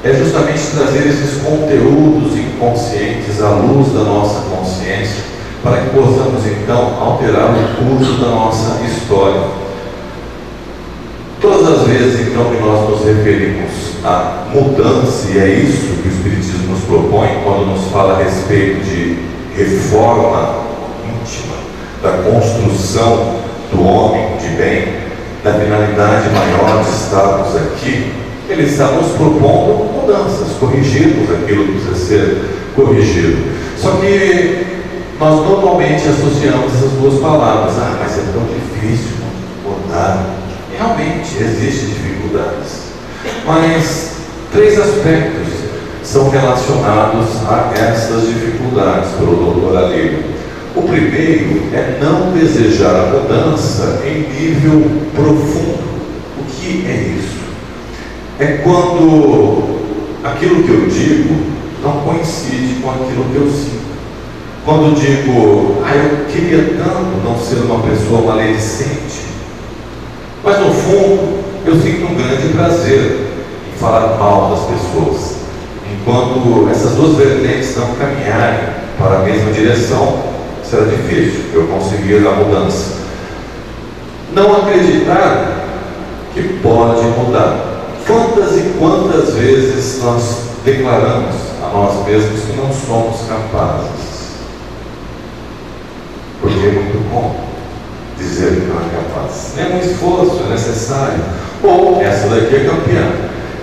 é justamente trazer esses conteúdos inconscientes à luz da nossa consciência, para que possamos então alterar o curso da nossa história. Todas as vezes então que nós nos referimos à mudança, e é isso que o Espiritismo nos propõe quando nos fala a respeito de reforma íntima, da construção do homem de bem, da finalidade maior de estarmos aqui, ele está nos propondo mudanças, corrigirmos aquilo que precisa ser corrigido. Só que nós normalmente associamos essas duas palavras. Mas é tão difícil mudar. Realmente existem dificuldades, mas 3 aspectos são relacionados a essas dificuldades pelo Dr. Alírio. O primeiro é não desejar a mudança em nível profundo. O que é isso? É quando aquilo que eu digo não coincide com aquilo que eu sinto. Quando digo, eu queria tanto não ser uma pessoa maledicente, mas no fundo eu sinto um grande prazer em falar mal das pessoas. Enquanto essas duas vertentes não caminharem para a mesma direção, será difícil eu conseguir a mudança. Não acreditar que pode mudar. Quantas e quantas vezes nós declaramos a nós mesmos que não somos capazes? Porque é muito bom dizer que não é capaz. Nenhum esforço é necessário. Ou essa daqui é campeã.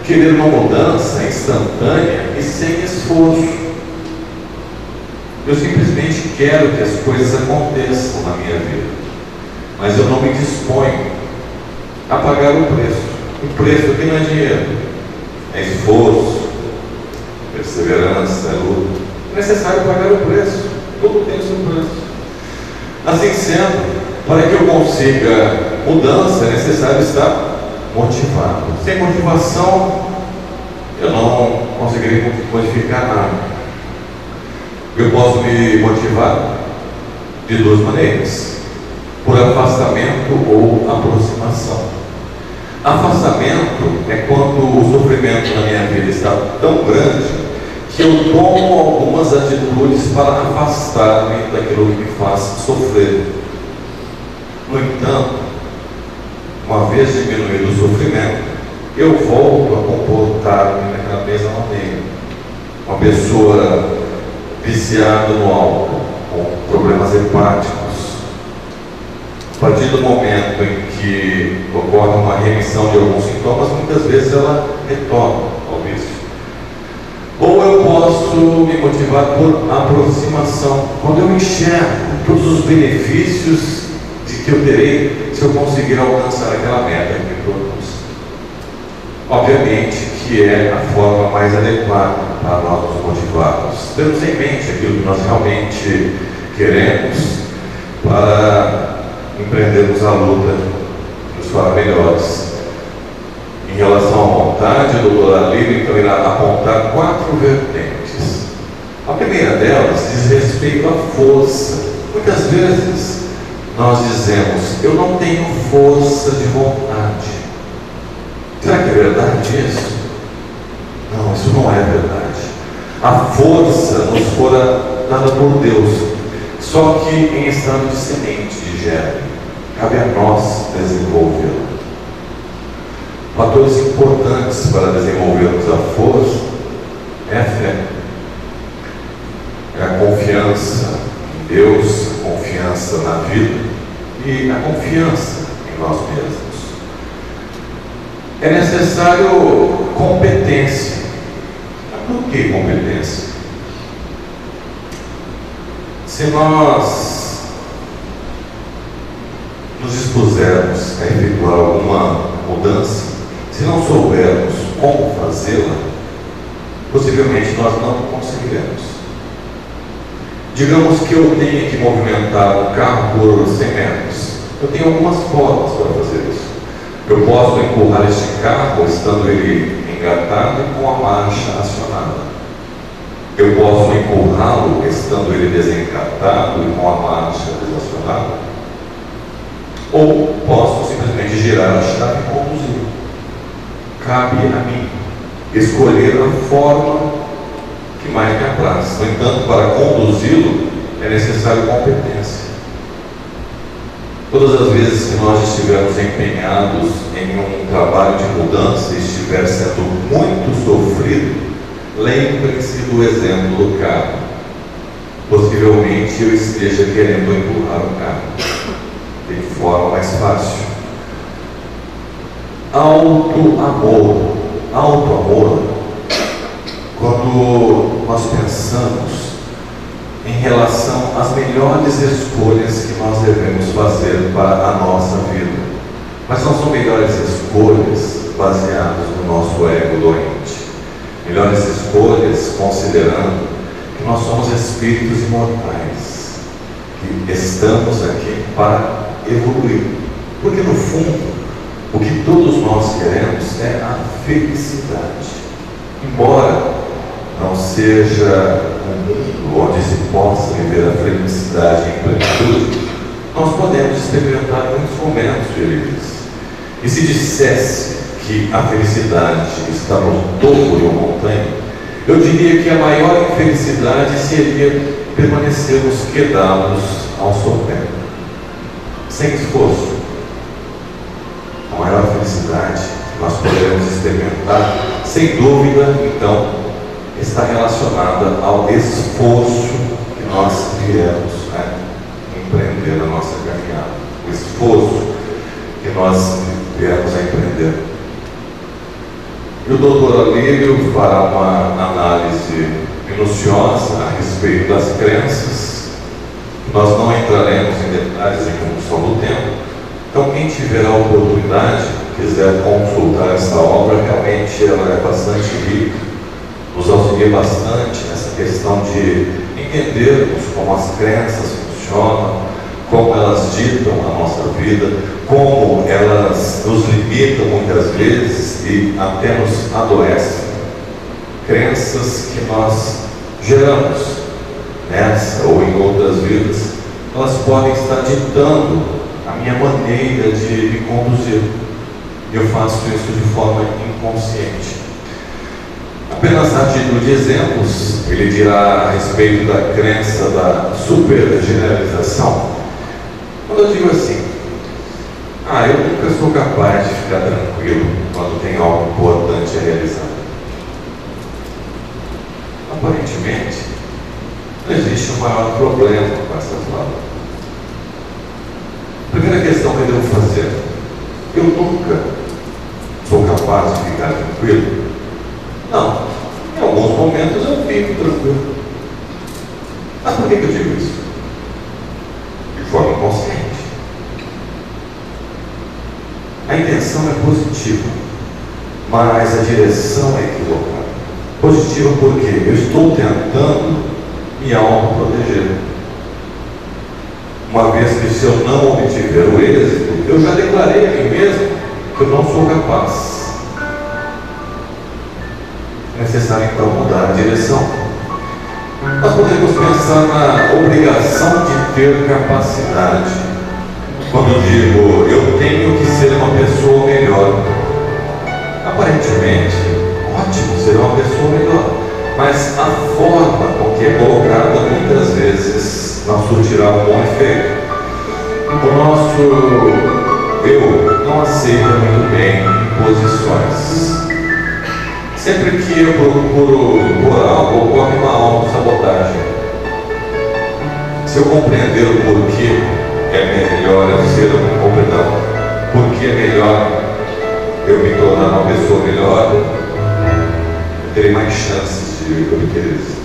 Querer uma mudança instantânea e sem esforço. Eu simplesmente quero que as coisas aconteçam na minha vida, mas eu não me disponho a pagar o preço. O preço aqui não é dinheiro, é esforço, perseverança, é luta. É necessário pagar o preço, tudo tem o seu preço. Assim sendo, para que eu consiga mudança, é necessário estar motivado. Sem motivação, eu não conseguirei modificar nada. Eu posso me motivar de duas maneiras: por afastamento ou aproximação. Afastamento é quando o sofrimento na minha vida está tão grande que eu tomo algumas atitudes para afastar-me daquilo que me faz sofrer. No entanto, uma vez diminuído o sofrimento, eu volto a comportar-me daquela mesma maneira. Uma pessoa viciada no álcool, com problemas hepáticos, a partir do momento em que ocorre uma remissão de alguns sintomas, muitas vezes ela retorna ao vício. Ou eu posso me motivar por aproximação, quando eu enxergo todos os benefícios de que eu terei se eu conseguir alcançar aquela meta que me propus. Obviamente que é a forma mais adequada para nós nos motivarmos. Temos em mente aquilo que nós realmente queremos para empreendermos a luta nos fará melhores. Em relação à vontade, o doutor Alívio então irá apontar 4 vertentes. A primeira delas diz respeito à força. Muitas vezes nós dizemos: eu não tenho força de vontade. Será que é verdade isso? Não, isso não é verdade. A força nos fora dada por Deus, só que em estado de semente de germe. Cabe a nós desenvolvê-la. Fatores importantes para desenvolvermos a força é a fé, é a confiança em Deus, a confiança na vida e a confiança em nós mesmos. É necessário competência. Por que competência? Se nós nos dispusermos a efetuar alguma mudança, se não soubermos como fazê-la, possivelmente nós não conseguiremos. Digamos que eu tenha que movimentar um carro por 100 metros. Eu tenho algumas formas para fazer isso. Eu posso empurrar este carro estando ele engatado e com a marcha acionada. Eu posso empurrá-lo estando ele desengatado e com a marcha desacionada. Ou posso simplesmente girar a chave e conduzir. Cabe a mim escolher a forma que mais me apraz. No entanto, para conduzi-lo é necessário competência. Todas as vezes que nós estivermos empenhados em um trabalho de mudança e estiver sendo muito sofrido, lembre-se do exemplo do carro. Possivelmente eu esteja querendo empurrar o carro de forma mais fácil. Auto-amor. Auto-amor, quando nós pensamos em relação às melhores escolhas que nós devemos fazer para a nossa vida. Mas não são melhores escolhas baseadas no nosso ego doente. Melhores escolhas considerando que nós somos espíritos imortais, que estamos aqui para evoluir. Porque no fundo, o que todos nós queremos é a felicidade. Embora não seja um mundo onde se possa viver a felicidade em plenitude, nós podemos experimentar muitos momentos felizes. E se dissesse que a felicidade está no topo de uma montanha, eu diria que a maior infelicidade seria permanecermos quedados ao sopé, sem esforço. A maior felicidade que nós poderemos experimentar, sem dúvida, então, está relacionada ao esforço que nós viemos empreender na nossa caminhada. O esforço que nós viemos a empreender. E o doutor Alívio fará uma análise minuciosa a respeito das crenças. Nós não entraremos em detalhes em função do tempo. Então, quem tiver a oportunidade, quiser consultar essa obra, realmente ela é bastante rica nos auxilia bastante nessa questão de entendermos como as crenças funcionam, como elas ditam a nossa vida, como elas nos limitam muitas vezes e até nos adoecem. Crenças que nós geramos nessa ou em outras vidas, elas podem estar ditando a minha maneira de me conduzir. Eu faço isso de forma inconsciente. Apenas a título de exemplos, ele dirá a respeito da crença da supergeneralização. Quando eu digo assim, eu nunca sou capaz de ficar tranquilo quando tem algo importante a realizar. Aparentemente, não existe um maior problema com essa fala. Primeira questão que eu devo fazer: eu nunca sou capaz de ficar tranquilo? Não, em alguns momentos eu fico tranquilo. Mas por que eu digo isso? De forma inconsciente. A intenção é positiva, mas a direção é equivocada. Positiva porque eu estou tentando me autoproteger. Uma vez que, se eu não obtiver o êxito, eu já declarei a mim mesmo que eu não sou capaz. É necessário então mudar a direção. Nós podemos pensar na obrigação de ter capacidade. Quando digo eu tenho que ser uma pessoa melhor, aparentemente, ótimo ser uma pessoa melhor, mas a forma com que é colocada muitas vezes não surtirá um bom efeito. O nosso eu não aceita muito bem imposições. Sempre que eu procuro por algo, ocorre uma autossabotagem. Se eu compreender o porquê é melhor eu ser porque é melhor eu me tornar uma pessoa melhor, eu terei mais chances de obter isso.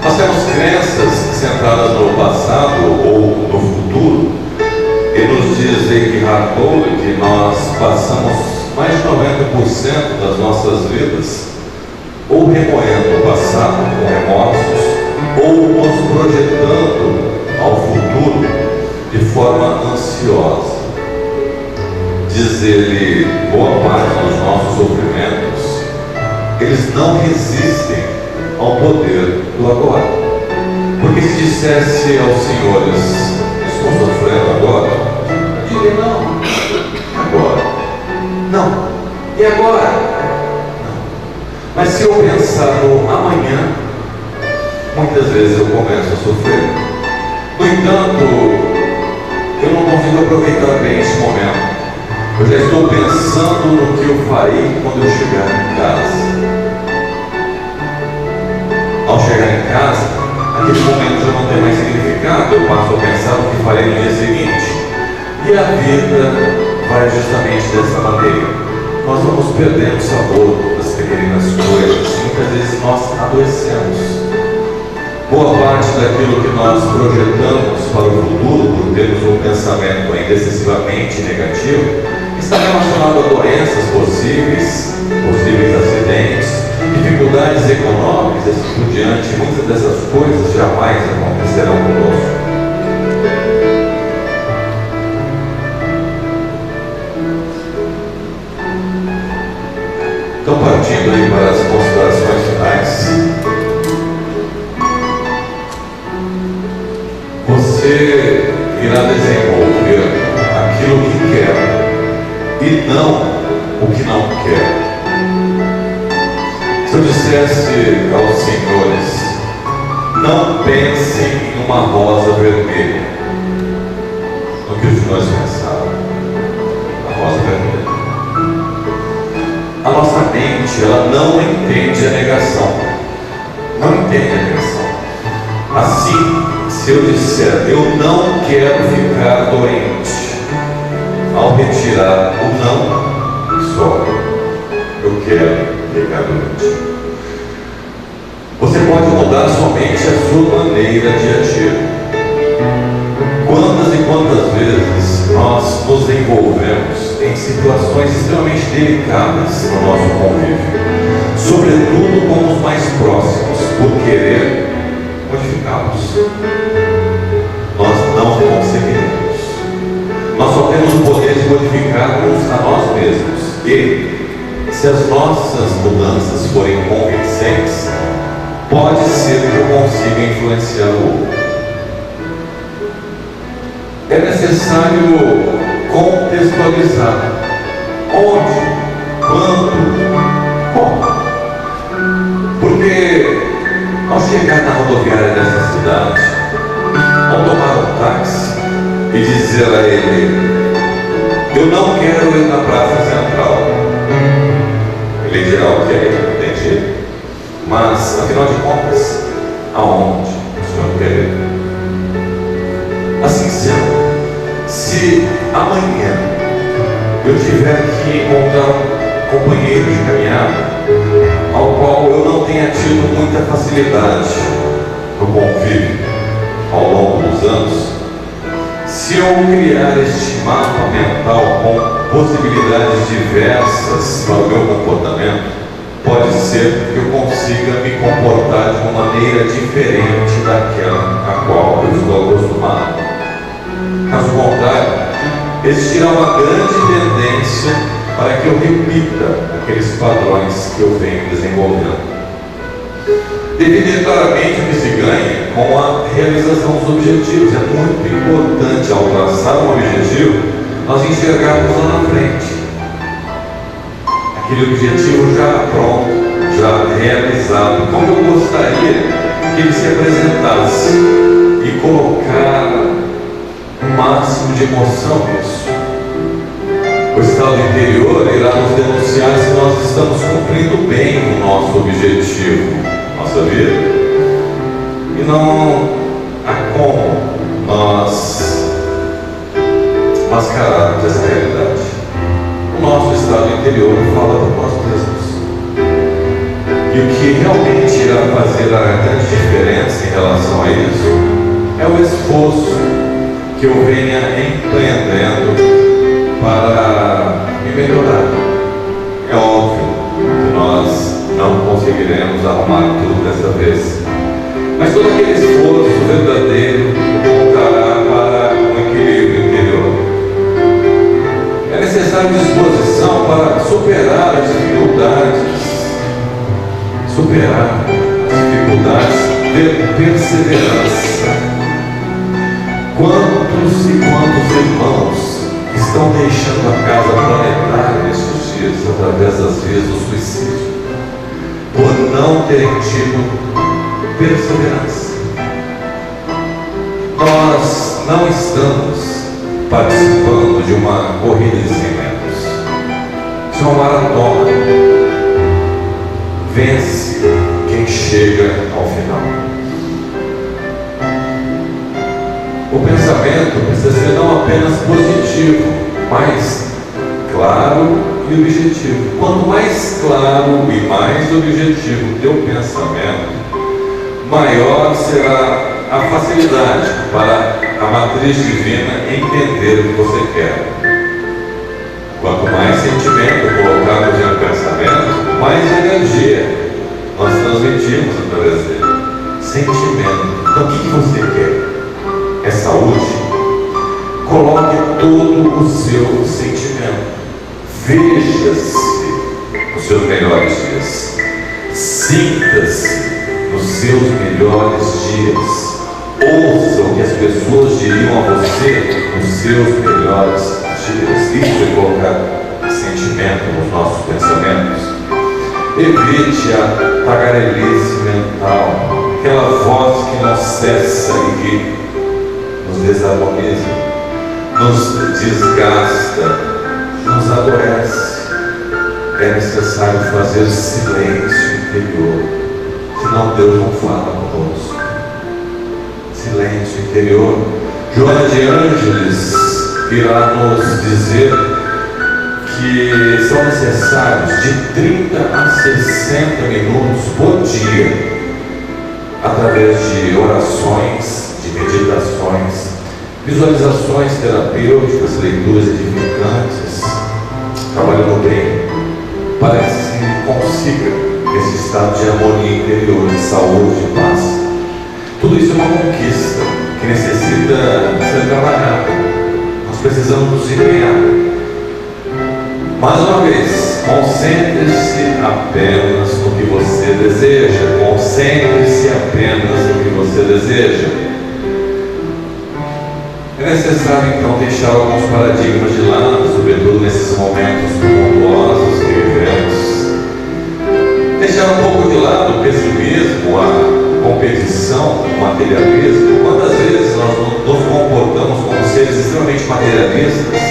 Nós temos crenças centradas no passado ou no futuro, e nos diz Eckhart Tolle que nós passamos mais de 90% das nossas vidas ou remoendo o passado com remorsos, ou nos projetando ao futuro de forma ansiosa. Diz ele, boa parte dos nossos sofrimentos, eles não resistem ao poder do agora. Porque se dissesse aos senhores, estou sofrendo agora, eu diria não, agora. Não. E agora? Não. Mas se eu pensar no amanhã, muitas vezes eu começo a sofrer. No entanto, eu não consigo aproveitar bem esse momento. Eu já estou pensando no que eu farei quando eu chegar em casa. Ao chegar em casa, aquele momento já não tem mais significado. Eu passo a pensar no que farei no dia seguinte. E a vida vai justamente dessa maneira. Nós vamos perdendo o sabor das pequenas coisas. Muitas vezes nós adoecemos. Boa parte daquilo que nós projetamos para o futuro, por termos um pensamento ainda excessivamente negativo, está relacionado a doenças possíveis acidentes, dificuldades econômicas e assim por diante. Muitas dessas coisas jamais acontecerão conosco. Então, partindo aí para as considerações finais, você irá desenvolver aquilo que quer e não o que não quer. Se eu dissesse aos senhores, não pensem em uma rosa vermelha, no que os senhores pensaram, a rosa vermelha. A nossa mente, ela não entende a negação. Não entende a negação. Assim, se eu disser, eu não quero ficar doente, ao retirar o não, sobra, eu quero ficar doente. Você pode mudar somente a sua maneira de agir. Quantas e quantas vezes nós nos envolvemos em situações extremamente delicadas no nosso convívio, sobretudo com os mais próximos, por querer modificá-los. Nós não conseguiremos. Nós só temos o poder de modificar-nos a nós mesmos. E, se as nossas mudanças forem convincentes, pode ser que eu consiga influenciar o outro. É necessário contextualizar. Onde? Quando? Como? Porque ao chegar na rodoviária dessa cidade, ao tomar um táxi e dizer a ele: eu não quero ir na Praça Central, ele dirá: ok, entendi, mas afinal de contas, aonde o senhor quer ir? Assim sendo, se amanhã eu tiver que encontrar um companheiro de caminhada ao qual eu não tenha tido muita facilidade no convívio ao longo dos anos, se eu criar este mapa mental com possibilidades diversas para o meu comportamento, pode ser que eu consiga me comportar de uma maneira diferente daquela a qual eu estou acostumado. Caso contrário, existirá uma grande tendência para que eu repita aqueles padrões que eu venho desenvolvendo. Definir claramente o que se ganha com a realização dos objetivos. É muito importante, ao traçar um objetivo, nós enxergarmos lá na frente aquele objetivo já pronto, já realizado, como eu gostaria que ele se apresentasse, e colocar o máximo de emoção nisso. O estado interior irá nos denunciar se nós estamos cumprindo bem o nosso objetivo, nossa vida, e não há como nós mascararmos essa realidade. O nosso estado interior fala para nós mesmos. E o que realmente irá fazer a grande diferença em relação a isso é o esforço que eu venha empreendendo para me melhorar. É óbvio que nós não conseguiremos arrumar tudo dessa vez, mas todo aquele esforço verdadeiro voltará para um equilíbrio interior. É necessária disposição para superar as dificuldades, ter perseverança. Quantos e quantos irmãos estão deixando a casa planetária nestes dias através das vias do suicídio, por não terem tido perseverança? Nós não estamos participando de uma corrida de 100 metros. Isso é uma maratona. Vence quem chega ao final. O pensamento precisa ser não apenas positivo, mas claro e objetivo. Quanto mais claro e mais objetivo o teu pensamento, maior será a facilidade para a matriz divina entender o que você quer. Quanto mais sentimento colocarmos em um pensamento, mais energia nós transmitimos através dele. Sentimento. Então o que você quer? É saúde? Coloque todo o seu sentimento. Veja-se nos seus melhores dias. Sinta-se nos seus melhores dias. Ouça o que as pessoas diriam a você nos seus melhores dias. Isso é colocar sentimento nos nossos pensamentos. Evite a tagarelice mental, aquela voz que não cessa e que nos desarmoniza, nos desgasta, nos adoece. É necessário fazer silêncio interior, senão Deus não fala conosco. Silêncio interior. Joana de Ângeles irá nos dizer que são necessários de 30 a 60 minutos por dia, através de orações, de meditações, visualizações terapêuticas, leituras edificantes, trabalho no bem, para que se consiga esse estado de harmonia interior, de saúde, de paz. Tudo isso é uma conquista que necessita ser trabalhada. Nós precisamos nos empenhar. Mais uma vez, concentre-se apenas no que você deseja. Concentre-se apenas no que você deseja. É necessário então deixar alguns paradigmas de lado, sobretudo nesses momentos tumultuosos que vivemos. Deixar um pouco de lado o pessimismo, a competição, o materialismo. Quantas vezes nós nos comportamos como seres extremamente materialistas,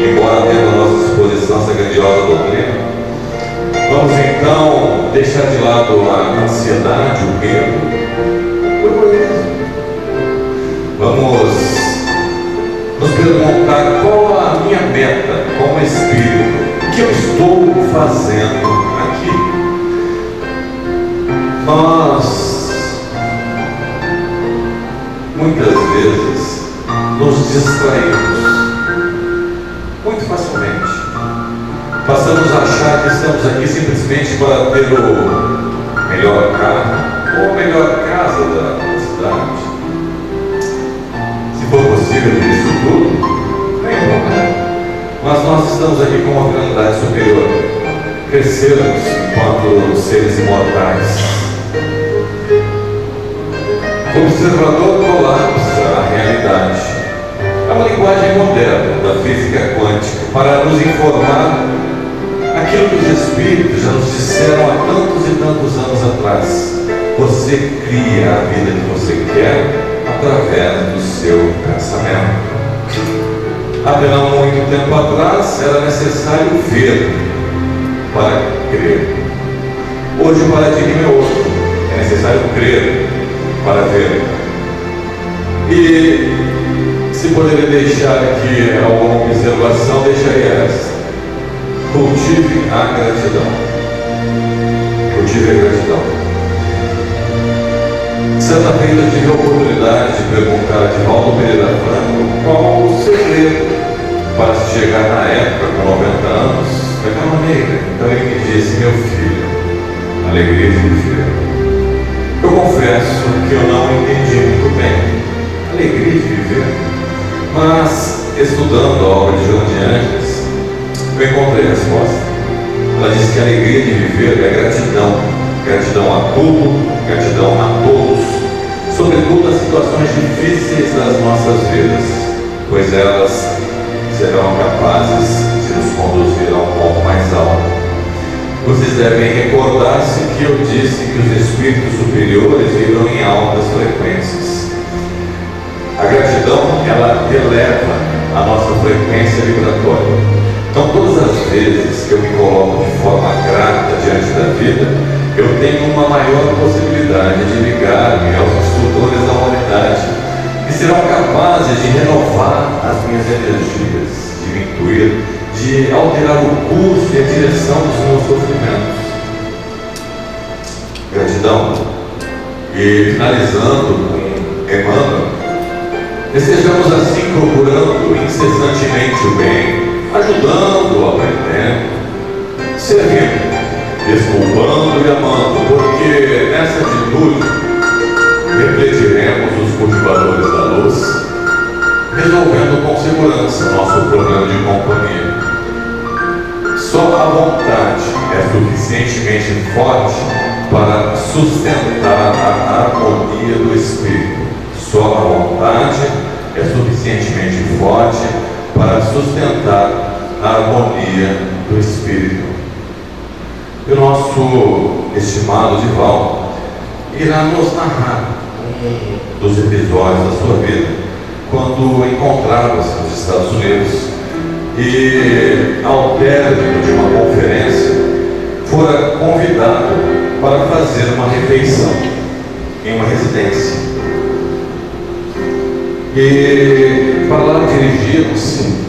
embora tendo à nossa disposição essa grandiosa doutrina? Vamos então deixar de lado a ansiedade, o medo, o egoísmo. Vamos nos perguntar qual a minha meta como espírito, o que eu estou fazendo aqui. Nós muitas vezes nos distraímos muito facilmente. Passamos a achar que estamos aqui simplesmente para ter o melhor carro ou a melhor casa da cidade. Se for possível isso tudo, nem problema. Mas nós estamos aqui com uma finalidade superior: crescermos enquanto seres imortais. O observador colapsa a realidade. É uma linguagem moderna da física quântica para nos informar aquilo que os espíritos já nos disseram há tantos e tantos anos atrás. Você cria a vida que você quer através do seu pensamento. Há não muito tempo atrás era necessário ver para crer. Hoje o paradigma é outro. É necessário crer para ver. E se poderia deixar aqui alguma observação, deixaria essa: cultive a gratidão. Cultive a gratidão. Certa feita eu tive a oportunidade de perguntar a Divaldo Pereira Franco qual o segredo para se chegar na época com 90 anos daquela maneira. Então ele me disse: meu filho, alegria de viver. Eu confesso que eu não entendi muito bem alegria de viver, mas estudando a obra de Joana de Ângeles, eu encontrei a resposta. Ela disse que a alegria de viver é gratidão. Gratidão a tudo, gratidão a todos, sobretudo as situações difíceis das nossas vidas, pois elas serão capazes de nos conduzir a um ponto mais alto. Vocês devem recordar-se que eu disse que os espíritos superiores vibram em altas frequências. A gratidão, ela eleva a nossa frequência vibratória. Então, todas as vezes que eu me coloco de forma grata diante da vida, eu tenho uma maior possibilidade de ligar-me aos instrutores da humanidade, que serão capazes de renovar as minhas energias, de me intuir, de alterar o curso e a direção dos meus sofrimentos. Gratidão. E finalizando com Emmanuel, estejamos assim procurando incessantemente o bem, ajudando, aprendendo, servindo, desculpando e amando, porque nessa atitude refletiremos os cultivadores da luz, resolvendo com segurança nosso problema de companhia. Só a vontade é suficientemente forte para sustentar a harmonia do espírito. Só a vontade é suficientemente forte para sustentar a harmonia do espírito. E o nosso estimado Divaldo irá nos narrar um dos episódios da sua vida, quando encontrava-se nos Estados Unidos e, ao término de uma conferência, fora convidado para fazer uma refeição em uma residência. E para lá dirigiram-se,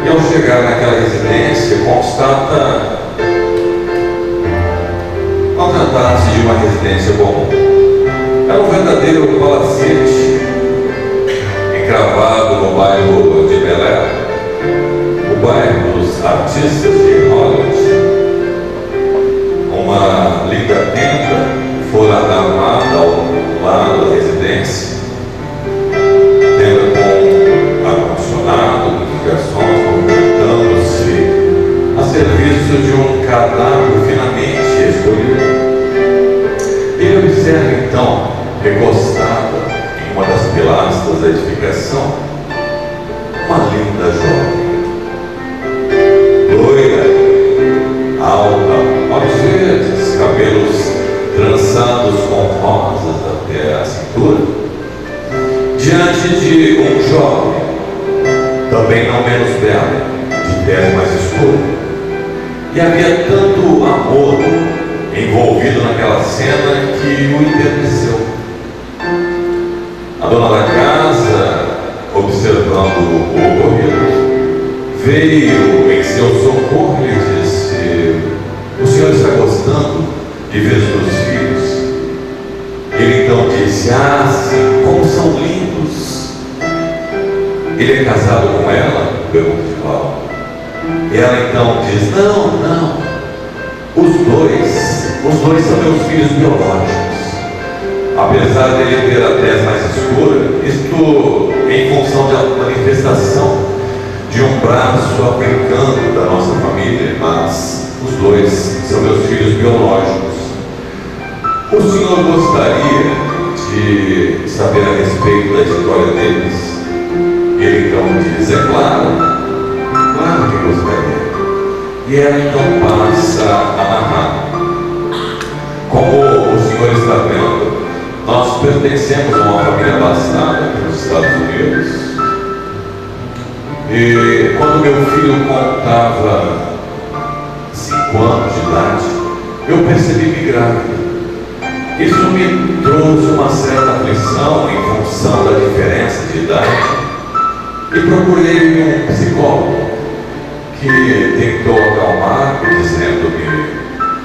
e ao chegar naquela residência, constata não tratar-se de uma residência comum. Era um verdadeiro palacete, encravado no bairro de Bel Air, o bairro dos artistas de Hollywood. armada ao lado da residência, tenda com ar-condicionado, notificações, movimentando-se a serviço de um cardápio finamente escolhido. Ele observa então, recostada em uma das pilastras da edificação, uma linda jovem, loira, alta, olhos verdes, cabelos trançados com rosas até a cintura, diante de um jovem, também não menos belo, de tez mais escura. E havia tanto amor envolvido naquela cena que o enterneceu. A dona da casa, observando o ocorrido, veio em seu socorro e lhe disse: o senhor está gostando de ver os meus filhos? Ele então disse: ah, sim, como são lindos. Ele é casado com ela? Pergunta de Paulo. E ela então diz: não, os dois são meus filhos biológicos. Apesar de ele ter a tez mais escura, isto em função da manifestação de um braço africano da nossa família, mas os dois são meus filhos biológicos. O senhor gostaria de saber a respeito da história deles? Ele então diz: é claro que gostaria. E ela então passa a narrar. Como o senhor está vendo, nós pertencemos a uma família abastada aqui nos Estados Unidos. E quando meu filho contava 5 anos de idade, eu percebi-me grávida. Isso me trouxe uma certa aflição em função da diferença de idade e procurei um psicólogo que tentou acalmar-me, dizendo-me: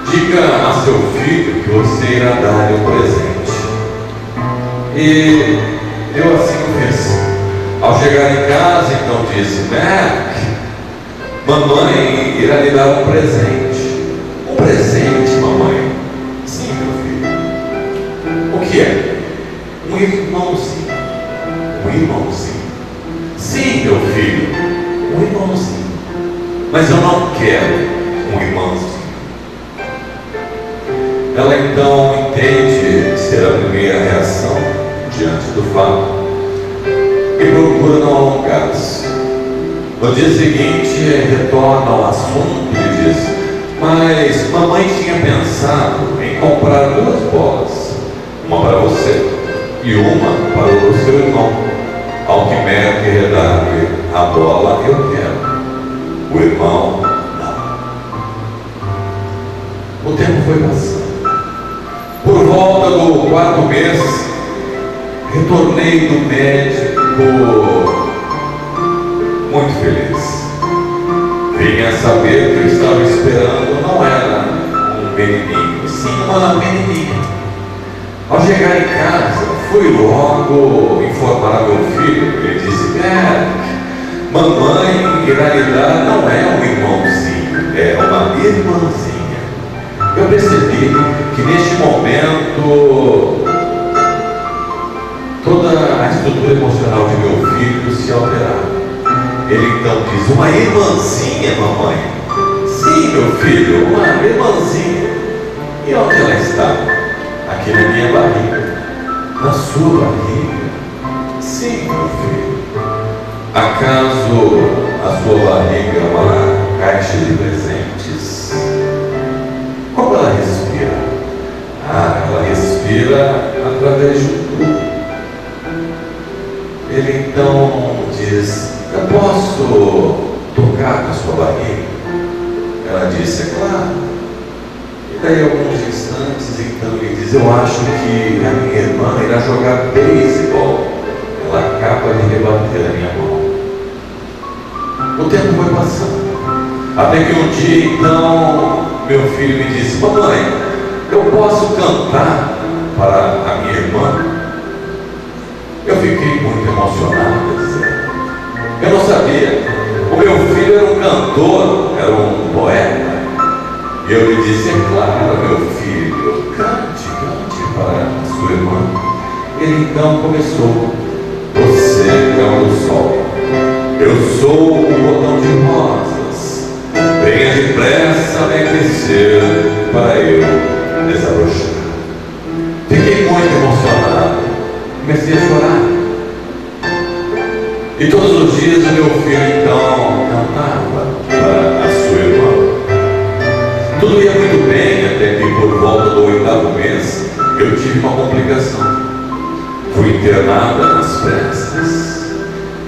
diga a seu filho que você irá dar-lhe um presente. E eu assim o fiz. Ao chegar em casa, então disse: Mac, mamãe irá lhe dar um presente. Um presente, mamãe? Sim, meu filho. O que é? Um irmãozinho. Um irmãozinho. Sim, meu filho, um irmãozinho. Mas eu não quero um irmãozinho. Ela então entende ser a primeira reação diante do fato e procura não alongar-se. No dia seguinte, retorna ao assunto e diz: mas mamãe tinha pensado em comprar 2 bolas, uma para você e uma para o seu irmão. Ao que Mac redargue: a bola eu quero, o irmão não. O tempo foi passando. Por volta do 4º mês, retornei do médico muito feliz. Vinha saber que eu estava esperando não era um menininho, sim uma menininha. Ao chegar em casa, fui logo informar a meu filho. Ele disse: mamãe irá lhe dar não é um irmãozinho, é uma irmãzinha. Eu percebi que neste momento toda a estrutura emocional de meu filho se alterava. Ele então diz: uma irmãzinha, mamãe? Sim, meu filho, uma irmãzinha. E onde ela está? Aqui na minha barriga. Na sua barriga? Sim, meu filho. Acaso a sua barriga é uma caixa de presentes? Como ela respira? Ela respira através de um tubo. Ele então diz: eu posso tocar na sua barriga? Ela disse: é claro. E daí alguns instantes, então ele diz: eu acho que a minha irmã irá jogar beisebol. Ela acaba de rebater a minha mão. O tempo foi passando. Até que um dia, então, meu filho me disse: mamãe, eu posso cantar para a minha irmã? Eu fiquei muito emocionado, dizendo. Eu não sabia. O meu filho era um cantor, era um poeta. E eu lhe disse: é claro, meu filho, cante para irmã. Ele então começou: você é o meu sol, eu sou o botão de rosas, venha depressa me aquecer para eu desabrochar. Fiquei muito emocionado, comecei a chorar. E todos os dias o meu filho então cantava para a sua irmã. Tudo ia muito bem, até que por volta do 8º mês eu tive uma complicação. Fui internada nas pressas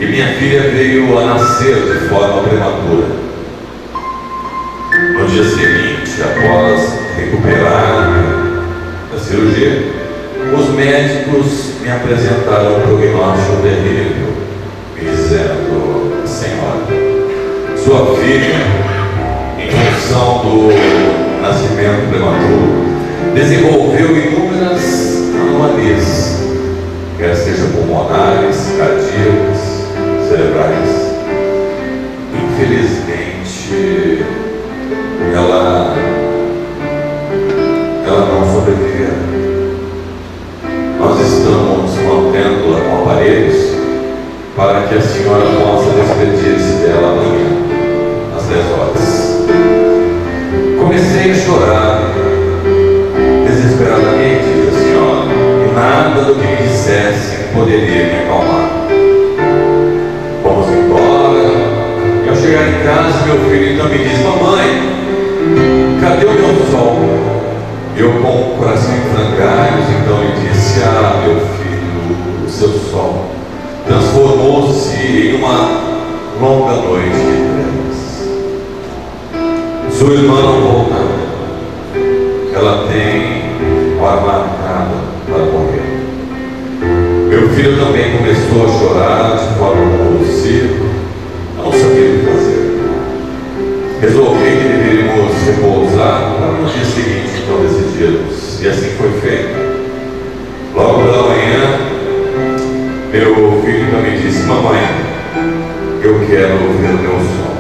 e minha filha veio a nascer de forma prematura. No dia seguinte, após recuperar da cirurgia, os médicos me apresentaram um prognóstico terrível, me dizendo: senhora, sua filha, em função do nascimento prematuro, desenvolveu inúmeras anomalias, quer seja pulmonares, cardíacas, cerebrais. Infelizmente, ela não sobreviverá. Nós estamos mantendo-a com aparelhos para que a senhora possa despedir-se dela amanhã, às 10 horas. Comecei a chorar desesperadamente, diz a senhora, e nada do que me dissessem poderia me acalmar. Vamos embora. E ao chegar em casa, meu filho então me diz: mamãe, cadê o meu sol? Eu, com o coração em frangalhos, então lhe disse: ah, meu filho, o seu sol transformou-se em uma longa noite de trevas. Sua irmã não voltará. Ela tem hora marcada para morrer. Meu filho também começou a chorar de forma convulsiva. Não sabia o que fazer. Resolvi que deveríamos repousar para no dia seguinte então decidirmos. E assim foi feito. Logo pela manhã, meu filho também disse: mamãe, eu quero ver o meu sol.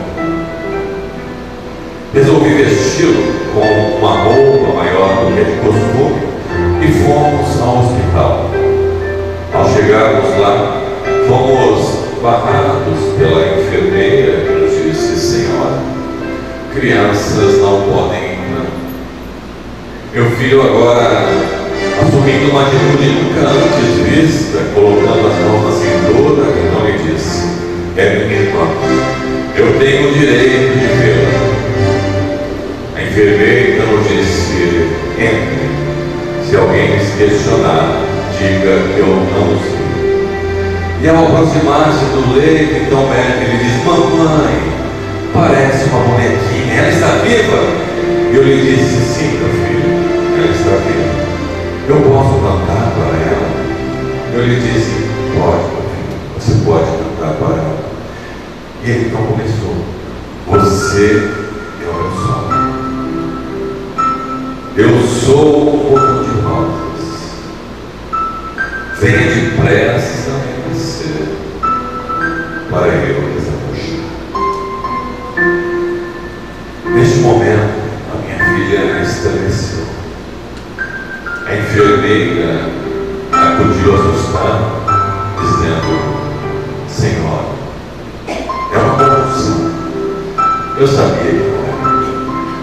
Resolvi vesti-lo com uma roupa maior do que de costume e fomos ao hospital. Ao chegarmos lá, fomos barrados pela enfermeira que nos disse: senhora, crianças não podem entrar. Meu filho agora, assumindo uma atitude nunca antes vista, colocando as mãos na cintura, então lhe disse: é minha irmã, eu tenho o direito de vê-la. A enfermeira então disse: entre. Se alguém se questionar, diga que eu não os vi. E ao aproximar-se do leito, então o médico lhe diz: mamãe, parece uma bonequinha, ela está viva? E eu lhe disse: sim, meu filho, ela está viva. Eu posso cantar para ela? Eu lhe disse: pode, meu filho, você pode cantar para ela. E ele então começou: você é o meu sol. Eu sou o botão de rosas. Venha depressa me aquecer para eu desabrochar. Neste momento, a minha filha estremeceu. A enfermeira acudiu assustada, dizendo: senhora, é uma convulsão. Eu sabia que não era.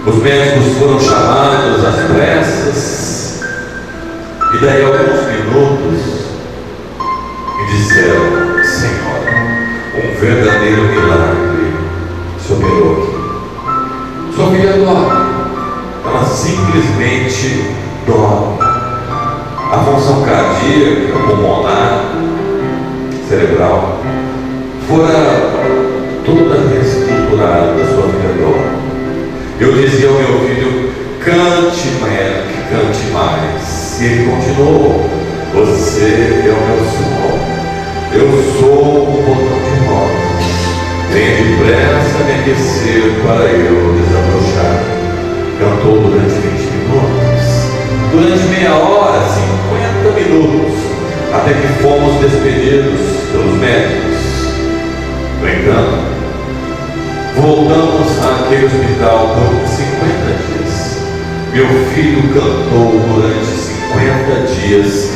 Os médicos foram chamados às pressas e daí a alguns minutos me disseram: senhora, um verdadeiro milagre se operou aqui. Sua filha dorme. Ela simplesmente dorme. A função cardíaca, pulmonar, cerebral fora toda reestruturada da sua vida dorme. Eu dizia ao meu filho: cante, mãe, que cante mais. E ele continuou: você é o meu sol, eu sou o botão de rosas. Venha depressa me aquecer para eu desabrochar. Cantou durante 20 minutos, durante meia hora, 50 minutos, até que fomos despedidos pelos médicos. No entanto, voltamos àquele hospital por 50 dias. Meu filho cantou durante 50 dias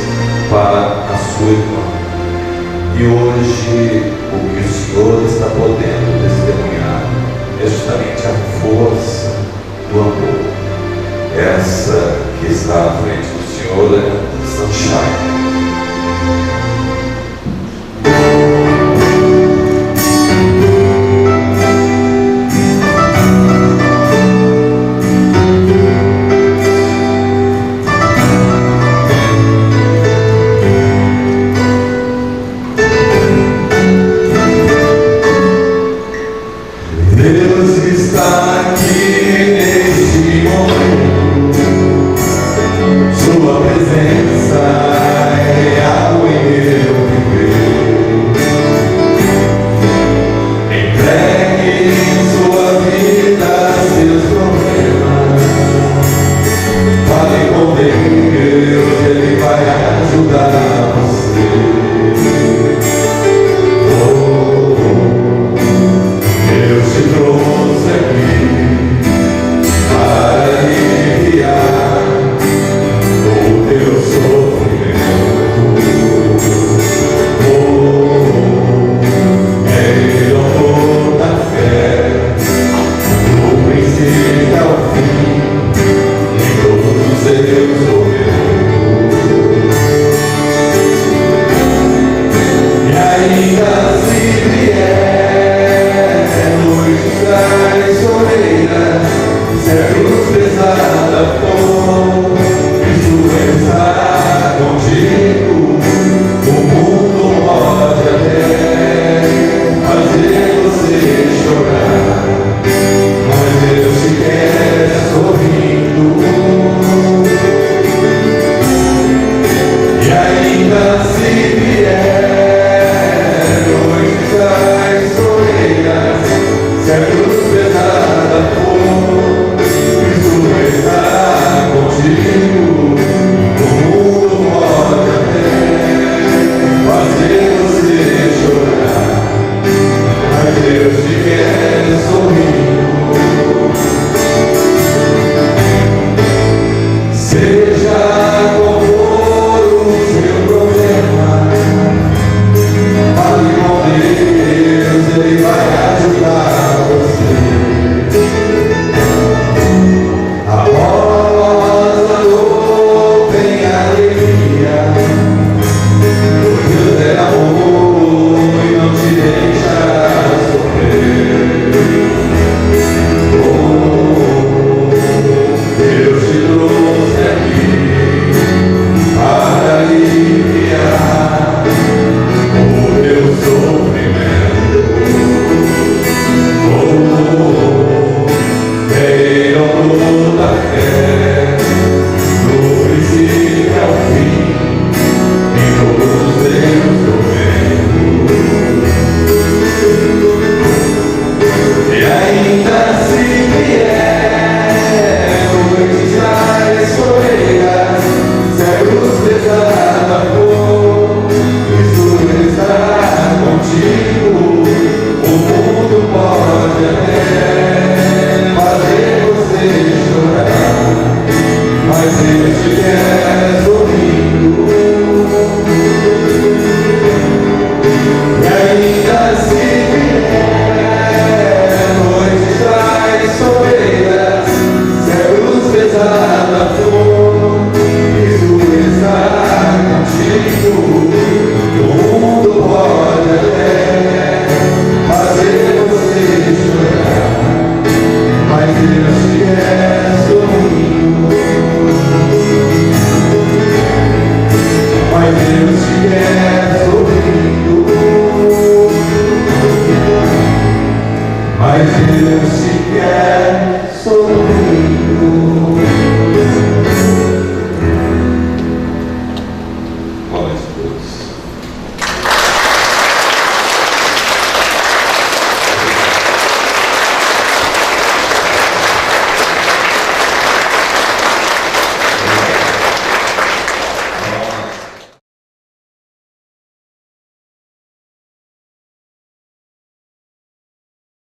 para a sua irmã. E hoje o que o Senhor está podendo testemunhar é justamente a força do amor. Essa que está à frente do Senhor é Sunshine. Deus está aqui neste momento, sua presença é algo em meu viver. Entregue sua vida, seus problemas, fale com Deus, Ele vai ajudar você. Deus te trouxe aqui para aliviar o teu sofrimento. Ele é o amor da fé, do princípio ao fim, em todos os seus momentos. E ainda se vier se a cruz pesada for, Cristo está contigo. O mundo pode até fazer você chorar, mas Deus te quer sorrindo. E ainda se vier noites traiçoeiras, se a cruz pesada for, Cristo está contigo. O mundo pode até fazer você chorar, mas Deus te quer sorrindo. Seja qual for o seu problema, fale com Deus, Ele vai ajudar você. A rosa dor tem alegria, pois Deus é amor e não te deixará sofrer. Deus te trouxe aqui para aliviar o teu sofrimento. Ele é o amor da fé, do princípio ao fim, em todos os teus momentos. E ainda se vier noites traiçoeiras, se a cruz pesada for, Cristo está contigo. O mundo pode até fazer você chorar, mas Deus te quer sorrindo. E ainda se vier noites traiçoeiras, se a cruz pesada for, Cristo está contigo. O mundo pode até fazer você chorar, mas Deus te quer sorrindo. Mas Deus te quer sorrindo. Mas Deus te quer sorrindo.